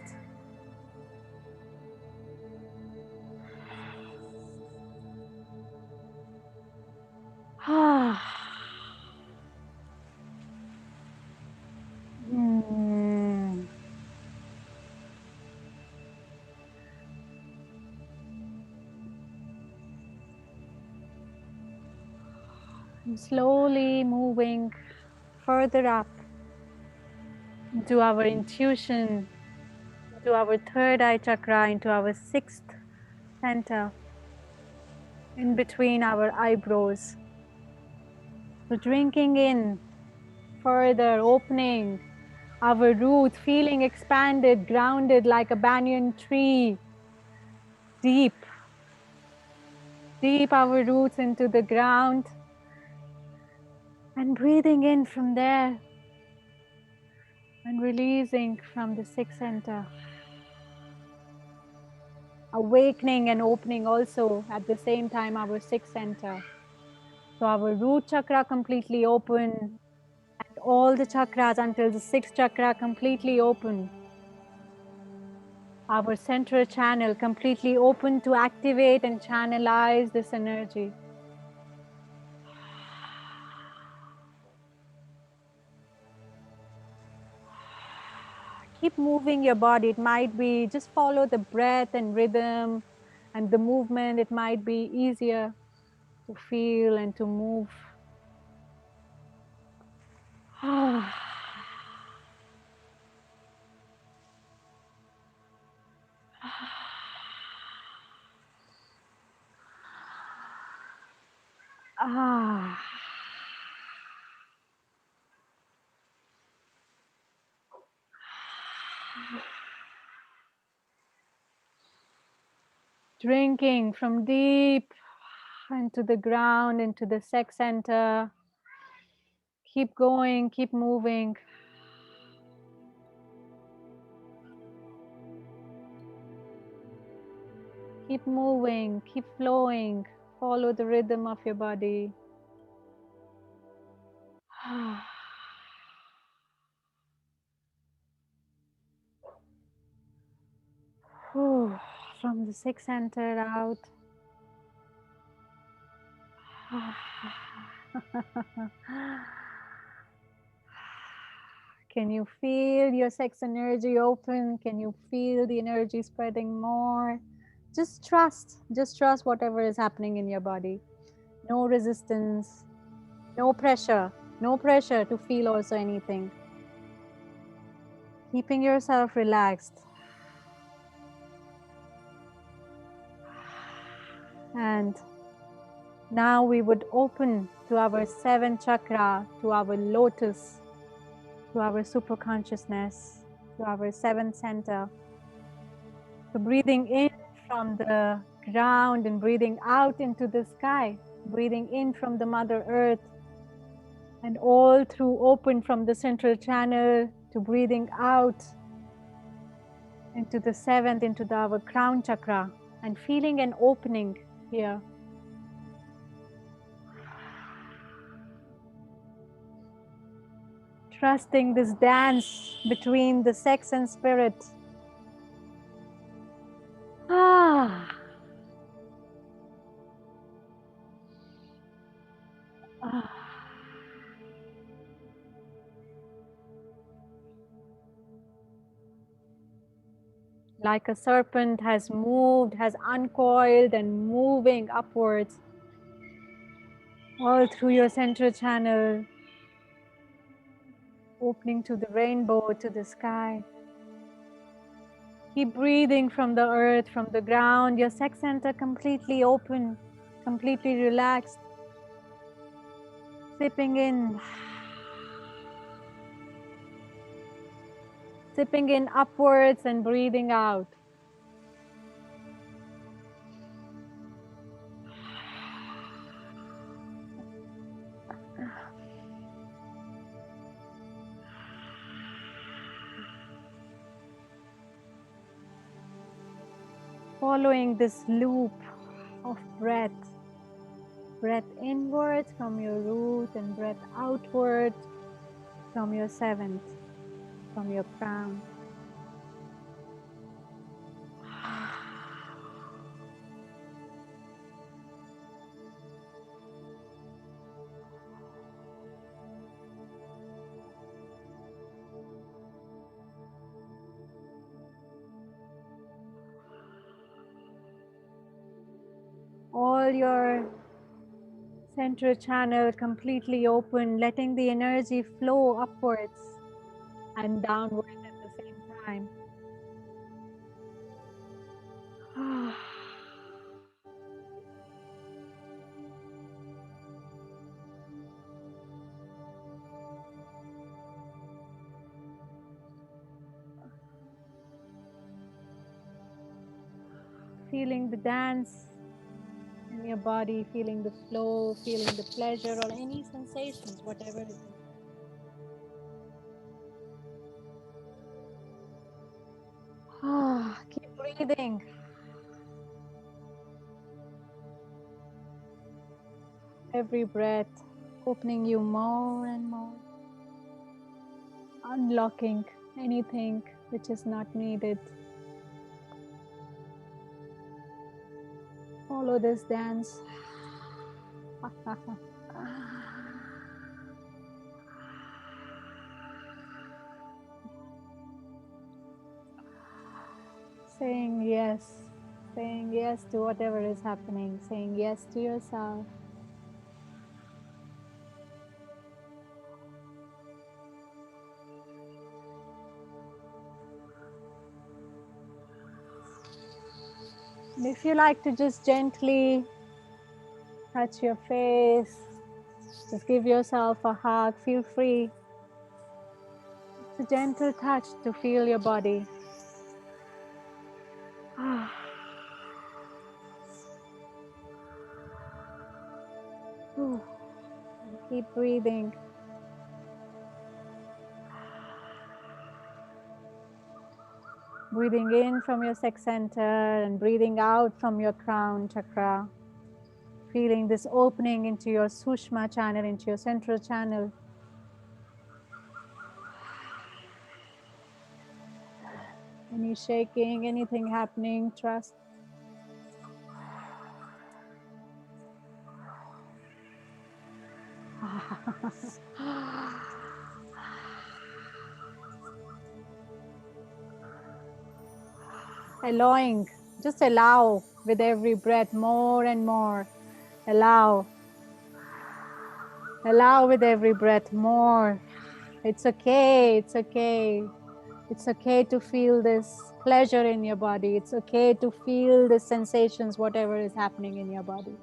A: And slowly moving further up into our intuition, into our third eye chakra, into our sixth center, in between our eyebrows. So drinking in further, opening our roots, feeling expanded, grounded like a banyan tree, deep our roots into the ground, and breathing in from there and releasing from the sixth center. Awakening and opening also at the same time our sixth center. So our root chakra completely open, and all the chakras until the sixth chakra completely open. Our central channel completely open to activate and channelize this energy. Keep moving your body. It might be just follow the breath and rhythm and the movement. It might be easier to feel and to move. Drinking from deep into the ground, into the sex center. Keep going, keep moving. Keep moving, keep flowing. Follow the rhythm of your body. From the sixth center out. Can you feel your sex energy open? Can you feel the energy spreading more? Just trust whatever is happening in your body. No resistance, no pressure to feel also anything. Keeping yourself relaxed. And now we would open to our seventh chakra, to our lotus, to our super consciousness, to our seventh center. So breathing in from the ground and breathing out into the sky, breathing in from the Mother Earth, and all through open from the central channel to breathing out into the seventh, into our crown chakra, and feeling an opening here. Trusting this dance between the sex and spirit. Like a serpent has moved, has uncoiled and moving upwards all through your central channel, opening to the rainbow, to the sky. Keep breathing from the earth, from the ground, your sex center completely open, completely relaxed. Sipping in upwards and breathing out. Following this loop of breath. Breath inwards from your root and breath outward from your seventh, from your crown. All your central channel completely open, letting the energy flow upwards and downwards at the same time. Feeling the dance in your body, feeling the flow, feeling the pleasure or any sensations, whatever it is. Keep breathing. Every breath opening you more and more, unlocking anything which is not needed. Follow this dance. saying yes to whatever is happening, saying yes to yourself. And if you like to just gently touch your face, just give yourself a hug, feel free. It's a gentle touch to feel your body. Keep breathing. Breathing in from your sex center and breathing out from your crown chakra. Feeling this opening into your Sushma channel, into your central channel. Any shaking, anything happening, trust. Allowing, just allow with every breath more and more. Allow with every breath more. It's okay, it's okay. It's okay to feel this pleasure in your body. It's okay to feel the sensations, whatever is happening in your body.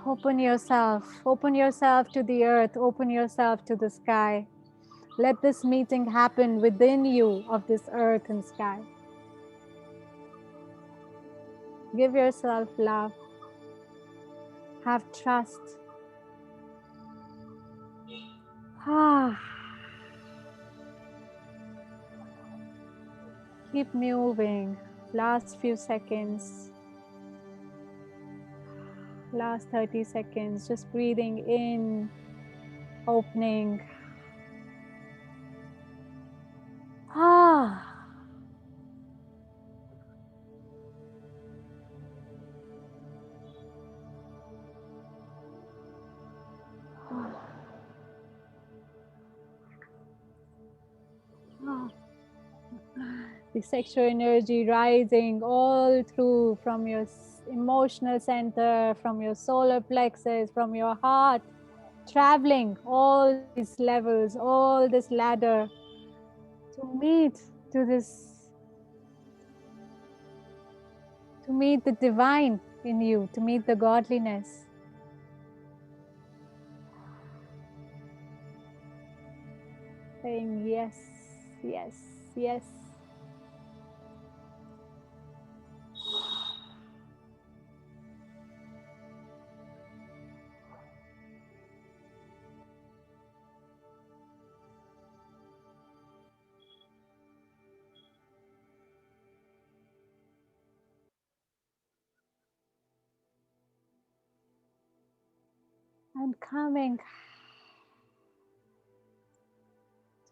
A: Open yourself to the earth, open yourself to the sky. Let this meeting happen within you of this earth and sky. Give yourself love. Have trust. Keep moving. Last few seconds. Last 30 seconds. Just breathing in, opening. The sexual energy rising all through from your emotional center, from your solar plexus, from your heart, traveling all these levels, all this ladder to meet the divine in you, to meet the godliness. Saying yes, yes, yes. And coming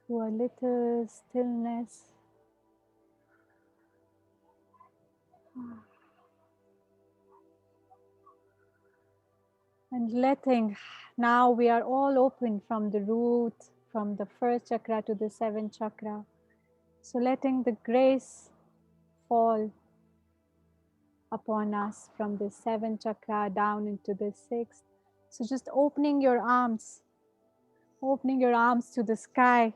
A: to a little stillness. And letting, now we are all open from the root, from the first chakra to the seventh chakra. So letting the grace fall upon us from the seventh chakra down into the sixth. So just opening your arms to the sky.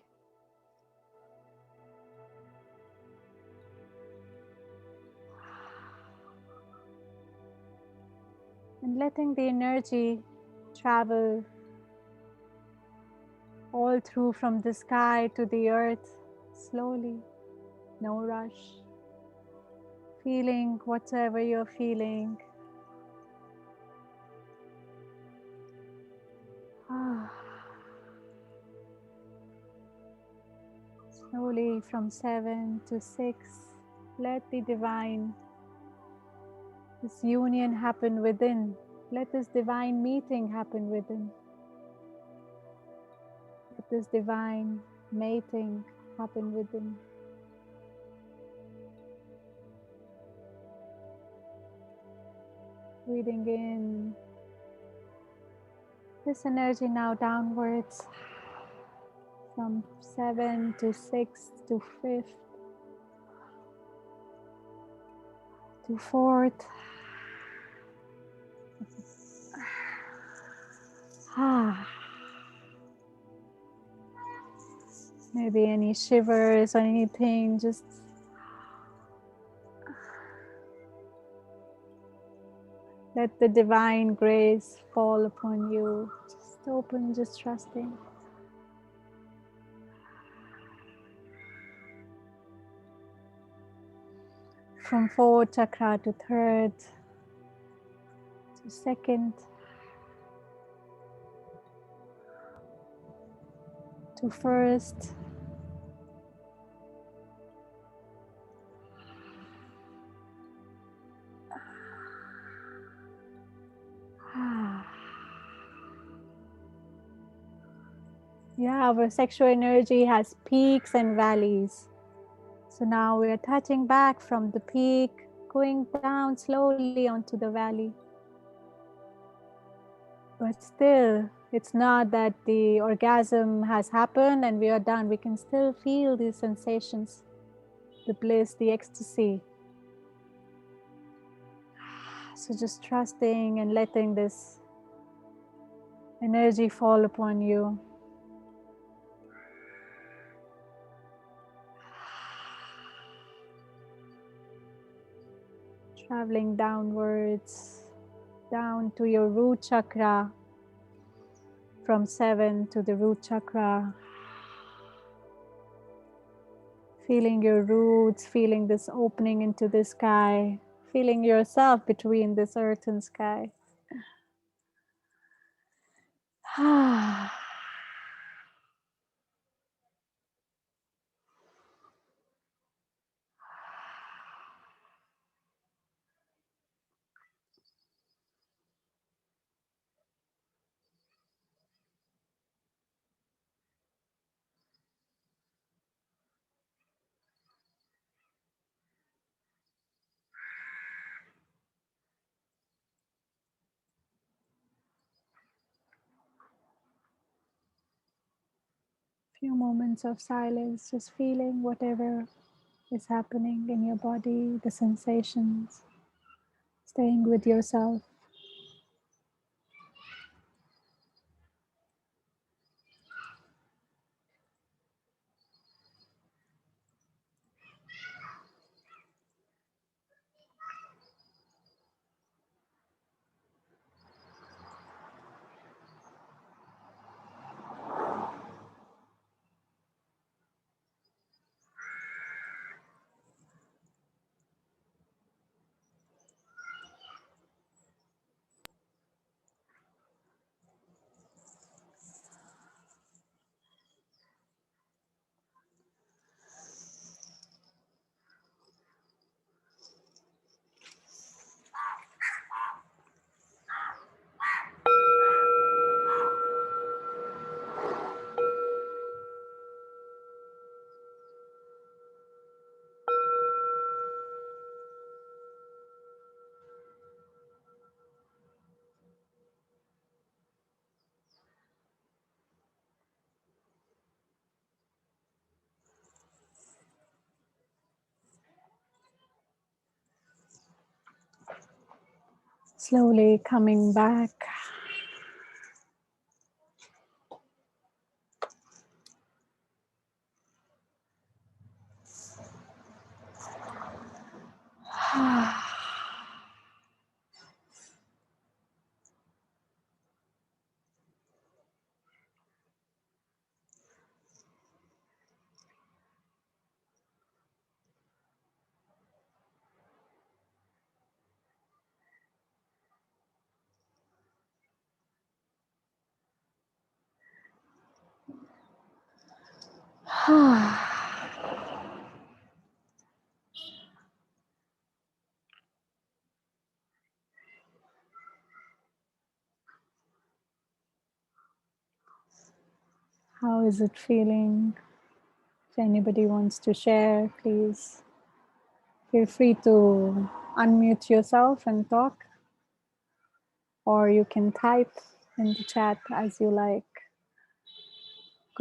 A: And letting the energy travel all through from the sky to the earth, slowly, no rush. Feeling whatever you're feeling. Slowly from 7 to 6, let the divine, this union happen within. Let this divine meeting happen within. Let this divine mating happen within. Breathing in this energy now downwards. from 7th to 6th to 5th to 4th. Maybe any shivers or anything, just let the divine grace fall upon you. Just open, just trusting. From 4th chakra to 3rd to 2nd to 1st. Yeah, our sexual energy has peaks and valleys. So now we are touching back from the peak, going down slowly onto the valley. But still, it's not that the orgasm has happened and we are done. We can still feel these sensations, the bliss, the ecstasy. So just trusting and letting this energy fall upon you. Traveling downwards, down to your root chakra, from 7 to the root chakra. Feeling your roots, feeling this opening into the sky, feeling yourself between this earth and sky. Few moments of silence, just feeling whatever is happening in your body, the sensations, staying with yourself. Slowly coming back. How is it feeling? If anybody wants to share, please feel free to unmute yourself and talk, or you can type in the chat as you like.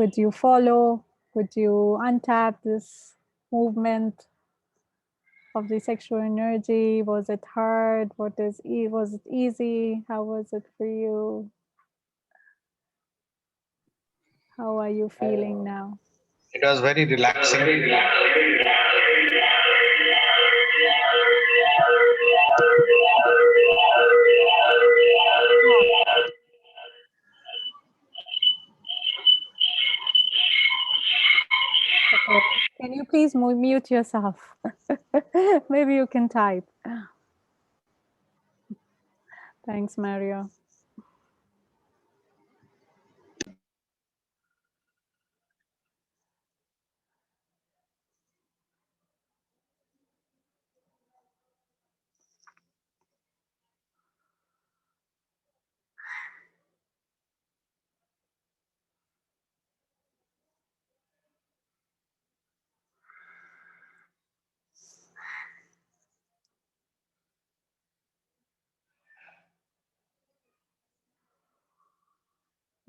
A: Could you follow? Could you untap this movement of the sexual energy? Was it hard? Was it easy? How was it for you? How are you feeling now?
B: It was very relaxing.
A: Okay. Can you please mute yourself? Maybe you can type. Thanks, Mario.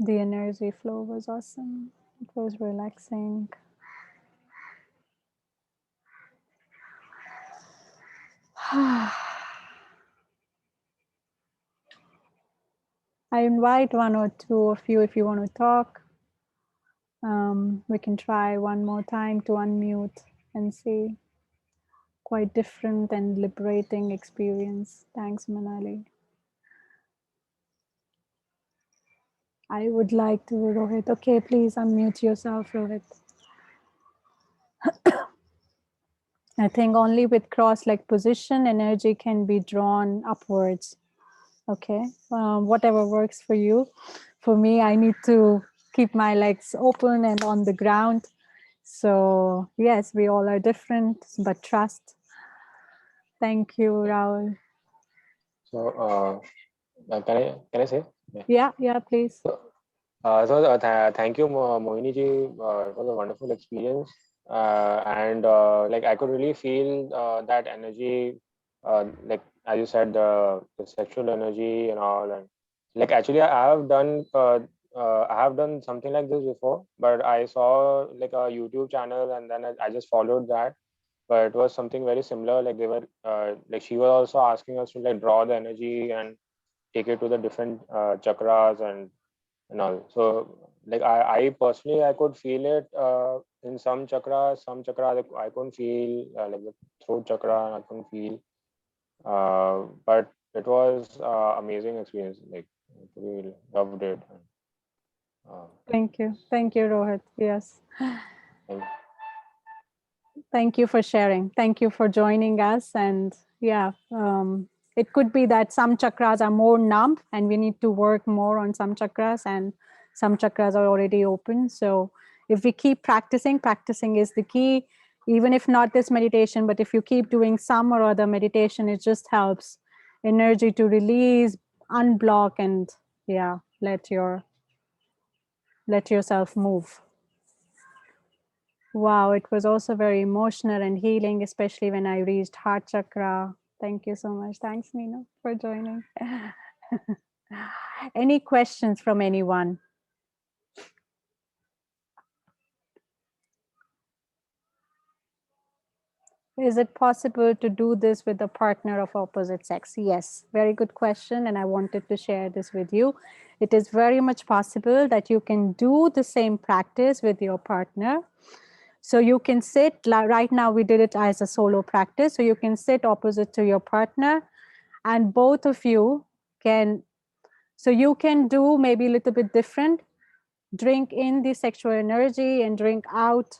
A: The energy flow was awesome. It was relaxing. I invite one or two of you if you want to talk. We can try one more time to unmute and see. Quite different and liberating experience. Thanks, Manali. I would like to, Rohit. Okay, please unmute yourself, Rohit. I think only with cross-leg position, energy can be drawn upwards. Okay, whatever works for you. For me, I need to keep my legs open and on the ground. So yes, we all are different, but trust. Thank you, Rahul.
C: So, can I say?
A: Yeah, please.
C: Thank you, Mohini ji. It was a wonderful experience, and like I could really feel that energy, like as you said, the sexual energy and all, and like actually I have done something like this before, but I saw like a YouTube channel and then I just followed that. But it was something very similar. Like they were like she was also asking us to like draw the energy and take it to the different chakras and all. So like I personally I could feel it in some chakras. Some chakras like, I couldn't feel like the throat chakra. I couldn't feel. But it was amazing experience. Like we loved it. Uh,
A: Thank you, Rohit. Yes.
C: and
A: Thank you for sharing. Thank you for joining us. And yeah, it could be that some chakras are more numb and we need to work more on some chakras, and some chakras are already open. So if we keep practicing is the key, even if not this meditation, but if you keep doing some or other meditation, it just helps energy to release, unblock, and yeah, let yourself move. Wow, it was also very emotional and healing, especially when I reached heart chakra. Thank you so much. Thanks, Nina, for joining. Any questions from anyone? Is it possible to do this with a partner of opposite sex? Yes, very good question. And I wanted to share this with you. It is very much possible that you can do the same practice with your partner. So you can sit, right now we did it as a solo practice. So you can sit opposite to your partner and both of you can, so you can do maybe a little bit different, drink in the sexual energy and drink out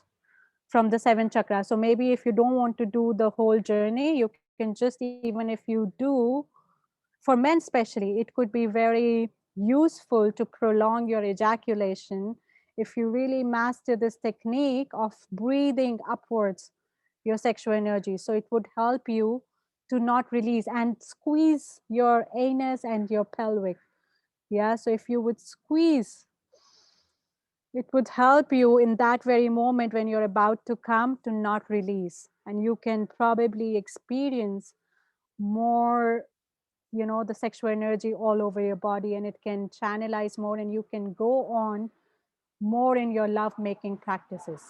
A: from the 7 chakras. So maybe if you don't want to do the whole journey, you can just, even if you do, for men especially, it could be very useful to prolong your ejaculation if you really master this technique of breathing upwards your sexual energy. So it would help you to not release and squeeze your anus and your pelvic. Yeah, so if you would squeeze, it would help you in that very moment when you're about to come to not release. And you can probably experience more, the sexual energy all over your body, and it can channelize more and you can go on more in your love making practices.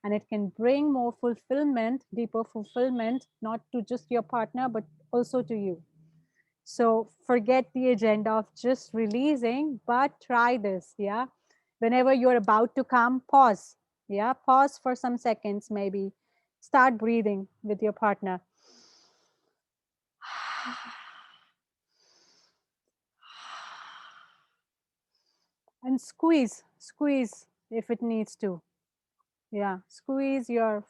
A: And it can bring more fulfillment, deeper fulfillment, not to just your partner, but also to you. So forget the agenda of just releasing, but try this. Yeah. Whenever you're about to come, pause. Yeah. Pause for some seconds, maybe. Start breathing with your partner. And squeeze if it needs to. Yeah. Squeeze your.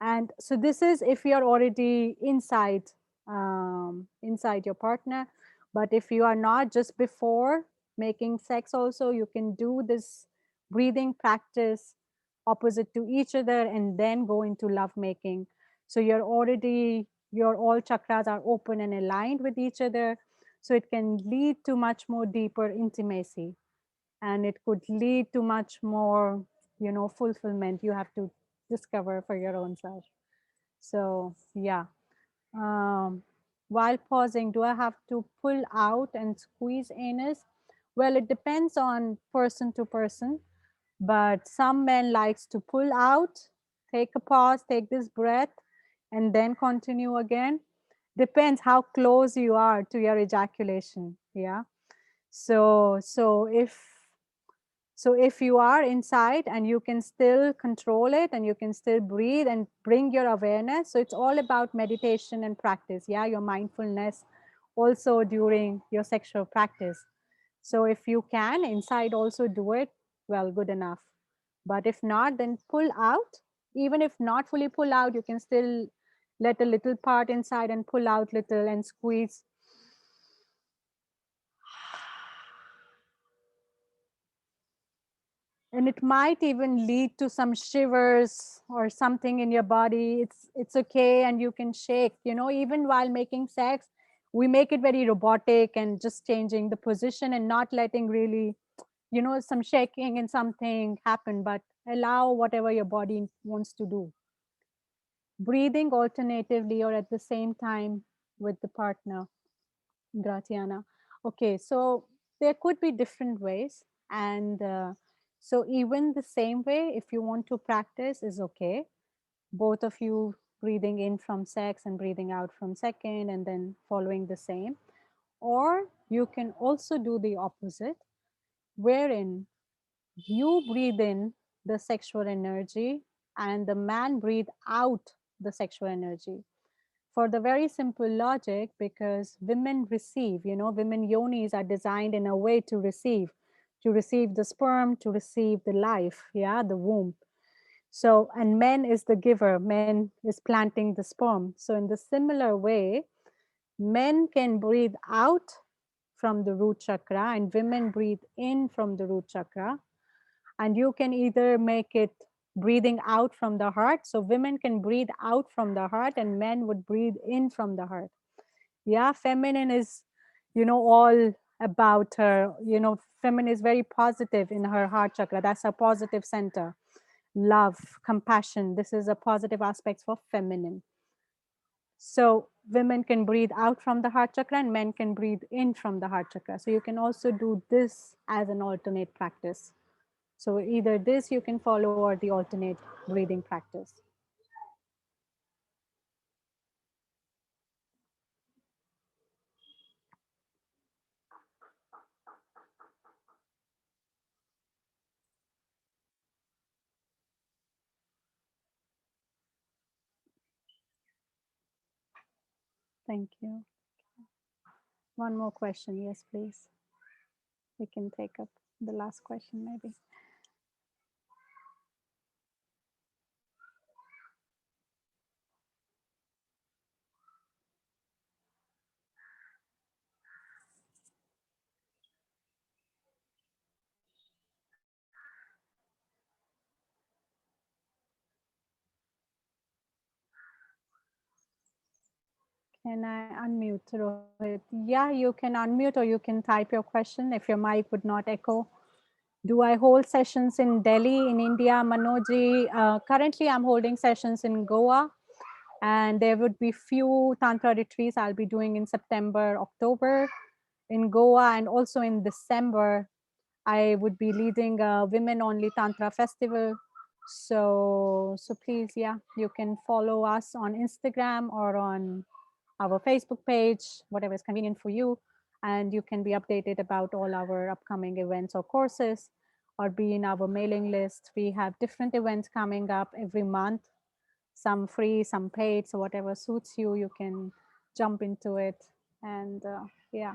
A: And so this is if you're already inside your partner. But if you are not, just before making sex also, you can do this breathing practice opposite to each other and then go into love making. So your all chakras are open and aligned with each other. So it can lead to much more deeper intimacy, and it could lead to much more, fulfillment you have to discover for your own self. So yeah, um, while pausing, do I have to pull out and squeeze anus? Well, it depends on person to person, but some men likes to pull out, take a pause, take this breath, and then continue again. Depends how close you are to your ejaculation. Yeah. So if you are inside and you can still control it and you can still breathe and bring your awareness, so it's all about meditation and practice. Yeah, your mindfulness also during your sexual practice. So if you can inside also do it, well, good enough. But if not, then pull out. Even if not fully pull out, you can still let a little part inside and pull out little and squeeze. And it might even lead to some shivers or something in your body. It's okay, and you can shake, even while making sex. We make it very robotic and just changing the position and not letting really, some shaking and something happen, but allow whatever your body wants to do. Breathing alternatively or at the same time with the partner. Gratiana. Okay, so there could be different ways. And so, even the same way, if you want to practice, is okay. Both of you breathing in from sex and breathing out from second, and then following the same. Or you can also do the opposite, wherein you breathe in the sexual energy and the man breathe out the sexual energy, for the very simple logic, because women receive, women yonis are designed in a way to receive the sperm, to receive the life, yeah, the womb. So, and men is the giver, men is planting the sperm. So in the similar way, men can breathe out from the root chakra and women breathe in from the root chakra. And you can either make it breathing out from the heart. So women can breathe out from the heart and men would breathe in from the heart. Yeah, feminine is, all about her, feminine is very positive in her heart chakra. That's a positive center. Love, compassion. This is a positive aspect for feminine. So women can breathe out from the heart chakra and men can breathe in from the heart chakra. So you can also do this as an alternate practice. So either this you can follow or the alternate breathing practice. Thank you. One more question. Yes, please. We can take up the last question maybe. Can I unmute, Rohit? Yeah, you can unmute or you can type your question if your mic would not echo. Do I hold sessions in Delhi, in India, Manoji? Currently, I'm holding sessions in Goa, and there would be few Tantra retreats I'll be doing in September, October in Goa, and also in December. I would be leading a women only Tantra festival. So please, yeah, you can follow us on Instagram or on our Facebook page, whatever is convenient for you. And you can be updated about all our upcoming events or courses, or be in our mailing list. We have different events coming up every month, some free, some paid. So whatever suits you, you can jump into it. And yeah.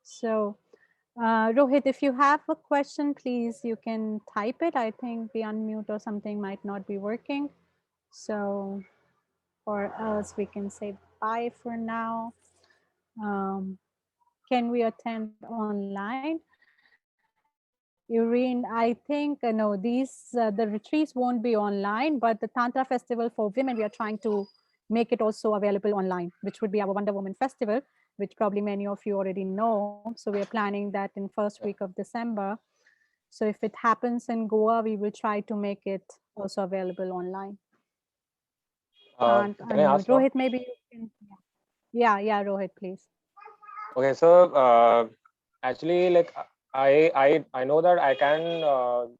A: So Rohit, if you have a question, please, you can type it. I think the unmute or something might not be working. So, or else we can say bye for now. Can we attend online? Irene, I think, no, the retreats won't be online, but the Tantra Festival for Women, we are trying to make it also available online, which would be our Wonder Woman Festival, which probably many of you already know. So we are planning that in first week of December. So if it happens in Goa, we will try to make it also available online. Can't
C: Can I
A: unmute.
C: ask now?
A: Rohit, maybe you can. Yeah, Rohit, please.
C: Okay, so actually, like I know that I can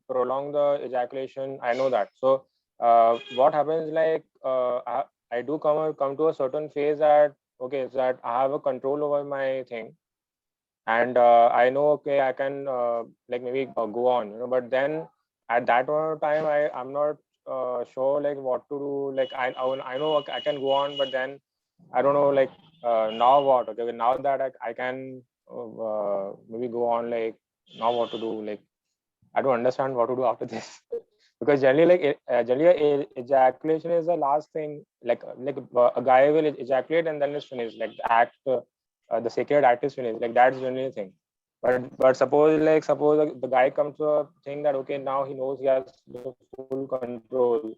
C: prolong the ejaculation. I know that. So what happens, like I do come to a certain phase that, okay, is that I have a control over my thing, and I know, okay, I can like maybe go on, but then at that point of time, I'm not sure like what to do. Like I know, okay, I can go on, but then I don't know, like now what? Okay, now that I can maybe go on, like now what to do? Like I don't understand what to do after this. Because generally, like generally, ejaculation is the last thing. Like a guy will ejaculate and then it's finished. Like the act, the sacred act is finished. Like that's generally the thing. But suppose like, the guy comes to a thing that, okay, now he knows he has the full control,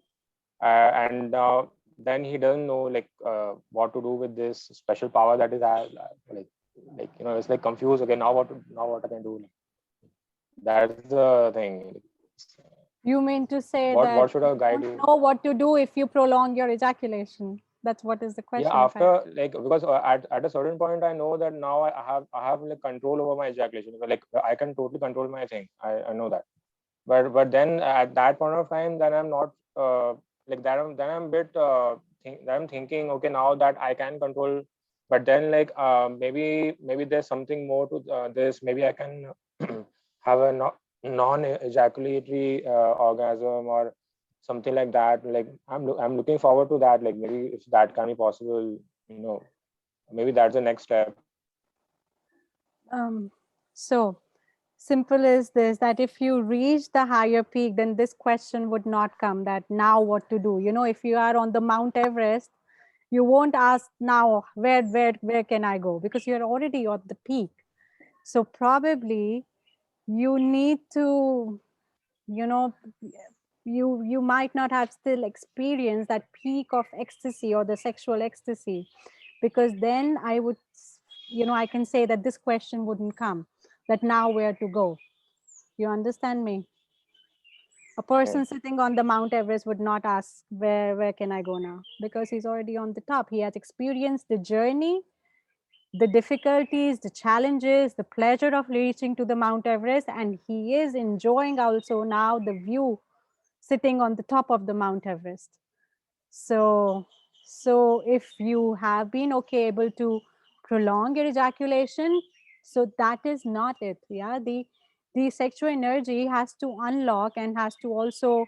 C: and then he doesn't know like what to do with this special power that is like it's like confused. Okay, now what I can do? That's the thing.
A: You mean to say
C: What
A: that
C: should
A: you
C: a guy
A: don't
C: do?
A: know what to do if you prolong your ejaculation? That's what is the
C: Yeah,
A: question, if I.
C: after like because at a certain point I know that now I have like control over my ejaculation. Like I can totally control my thing. I know that. But then at that point of time, then I'm not like that. I'm bit that I'm thinking, okay, now that I can control, but then like maybe there's something more to this. Maybe I can have a non-ejaculatory orgasm or something like that. Like I'm looking forward to that. Like maybe if that can be possible, maybe that's the next step.
A: So simple is this, that if you reach the higher peak, then this question would not come, that now what to do. If you are on the Mount Everest, you won't ask now where can I go, because you're already at the peak. So probably you need to, you know you might not have still experienced that peak of ecstasy or the sexual ecstasy, because then I can say that this question wouldn't come, that now where to go. You understand me? A
C: Okay.
A: person sitting on the Mount Everest would not ask where can I go now, because he's already on the top. He has experienced the journey, the difficulties, the challenges, the pleasure of reaching to the Mount Everest, and he is enjoying also now the view sitting on the top of the Mount Everest. So, if you have been able to prolong your ejaculation, so that is not it. Yeah, the sexual energy has to unlock and has to also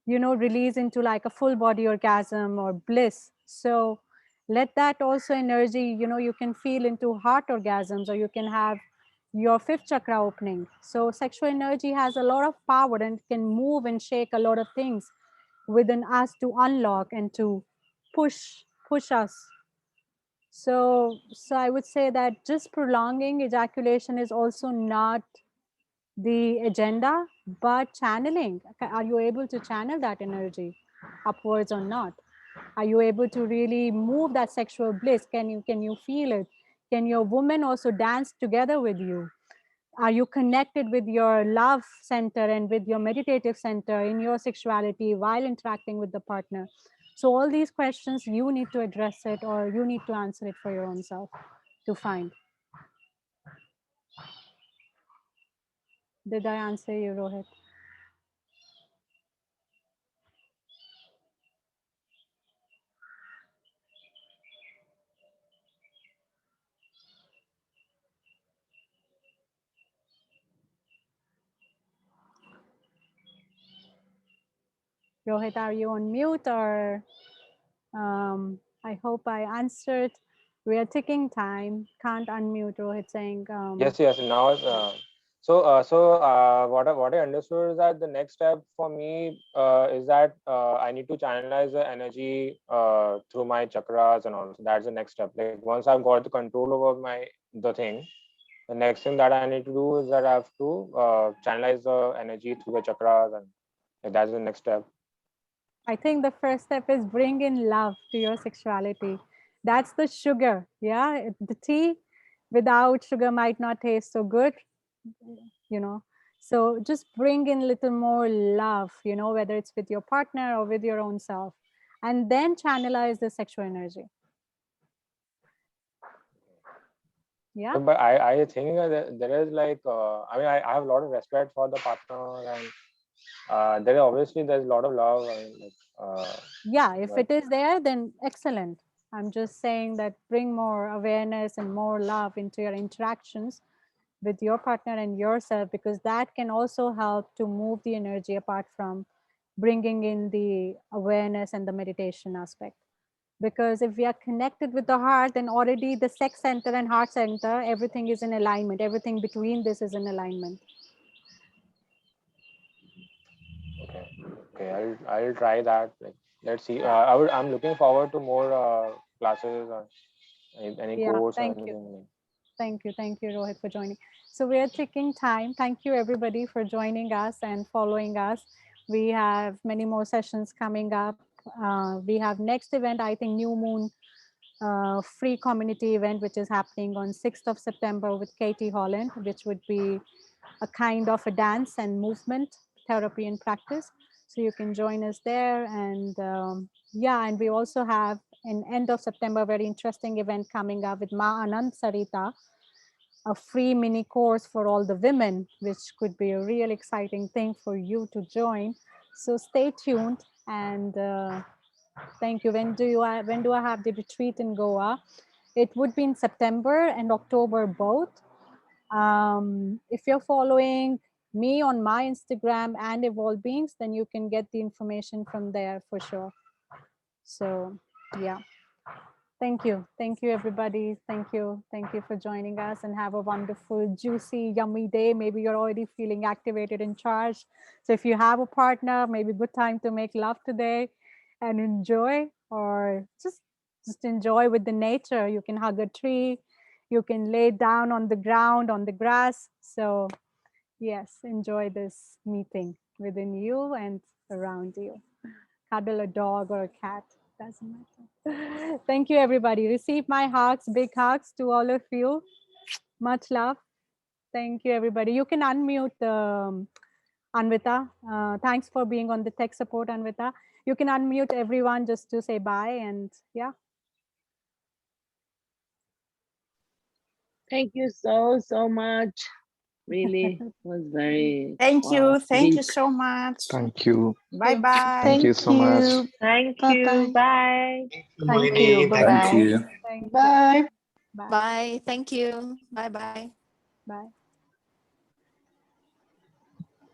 A: release into like a full body orgasm or bliss. So let that also energy, you can feel into heart orgasms, or you can have your fifth chakra opening. So sexual energy has a lot of power and can move and shake a lot of things within us to unlock and to push us. So I would say that just prolonging ejaculation is also not the agenda, but channeling. Are you able to channel that energy upwards or not? Are you able to really move that sexual bliss? Can you feel it? Can your woman also dance together with you? Are you connected with your love center and with your meditative center in your sexuality while interacting with the partner? So all these questions, you need to address it, or you need to answer it for your own self to find. Did I answer you, Rohit? Rohit, are you on mute or I hope I answered. We are taking time. Can't unmute, Rohit saying.
C: Yes, yes. Now, what I understood is that the next step for me is that I need to channelize the energy through my chakras and all. So that's the next step. Like once I've got the control over the thing, the next thing that I need to do is that I have to channelize the energy through the chakras, and like, that's the next step.
A: I think the first step is bring in love to your sexuality. That's the sugar. Yeah. The tea without sugar might not taste so good, you know. So just bring in little more love, you know, whether it's with your partner or with your own self, and then channelize the sexual energy. Yeah.
C: But I think that there is like I mean I have a lot of respect for the partner, and there's a lot of love.
A: Yeah, if
C: But
A: it is there, then excellent. I'm just saying that bring more awareness and more love into your interactions with your partner and yourself, because that can also help to move the energy apart from bringing in the awareness and the meditation aspect. Because if we are connected with the heart, then already the sex center and heart center, everything is in alignment. Everything between this is in alignment.
C: okay, I'll try that. Like, let's see. I'm looking forward to more classes or any
A: Yeah,
C: course or
A: thank you.
C: anything.
A: Thank you, Rohit, for joining. So we are taking time. Thank you, everybody, for joining us and following us. We have many more sessions coming up. We have next event, I think, New Moon free community event, which is happening on 6th of September with Katie Holland, which would be a kind of a dance and movement therapy and practice. So you can join us there. And yeah, and we also have an end of September, very interesting event coming up with Ma Anand Sarita, a free mini course for all the women, which could be a real exciting thing for you to join. So stay tuned, and thank you. When do I have the retreat in Goa? It would be in September and October both. If you're following me on my Instagram and Evolve Beings, then you can get the information from there for sure. So yeah. Thank you. Thank you, everybody. Thank you. Thank you for joining us, and have a wonderful, juicy, yummy day. Maybe you're already feeling activated and charged. So if you have a partner, maybe good time to make love today and enjoy, or just enjoy with the nature. You can hug a tree. You can lay down on the ground, on the grass. So yes, enjoy this meeting within you and around you. Cuddle a dog or a cat, doesn't matter. Thank you, everybody. Receive my hugs, big hugs to all of you. Much love. Thank you, everybody. You can unmute Anvita. Thanks for being on the tech support, Anvita. You can unmute everyone just to say bye, and yeah.
D: Thank you so much. Really was very
E: Thank
D: wow,
E: you. Thank you
D: deep.
E: so much.
F: Thank you.
E: Bye bye.
F: Thank you so much.
D: Thank
E: Bye
D: you.
E: bye.
D: Bye.
B: Thank you,
A: Thank
B: Mohini.
A: you.
B: Thank
F: Thank
B: you.
F: you.
A: Thank you.
G: Bye.
A: Bye.
E: Bye. Thank you. Bye bye.
A: Bye.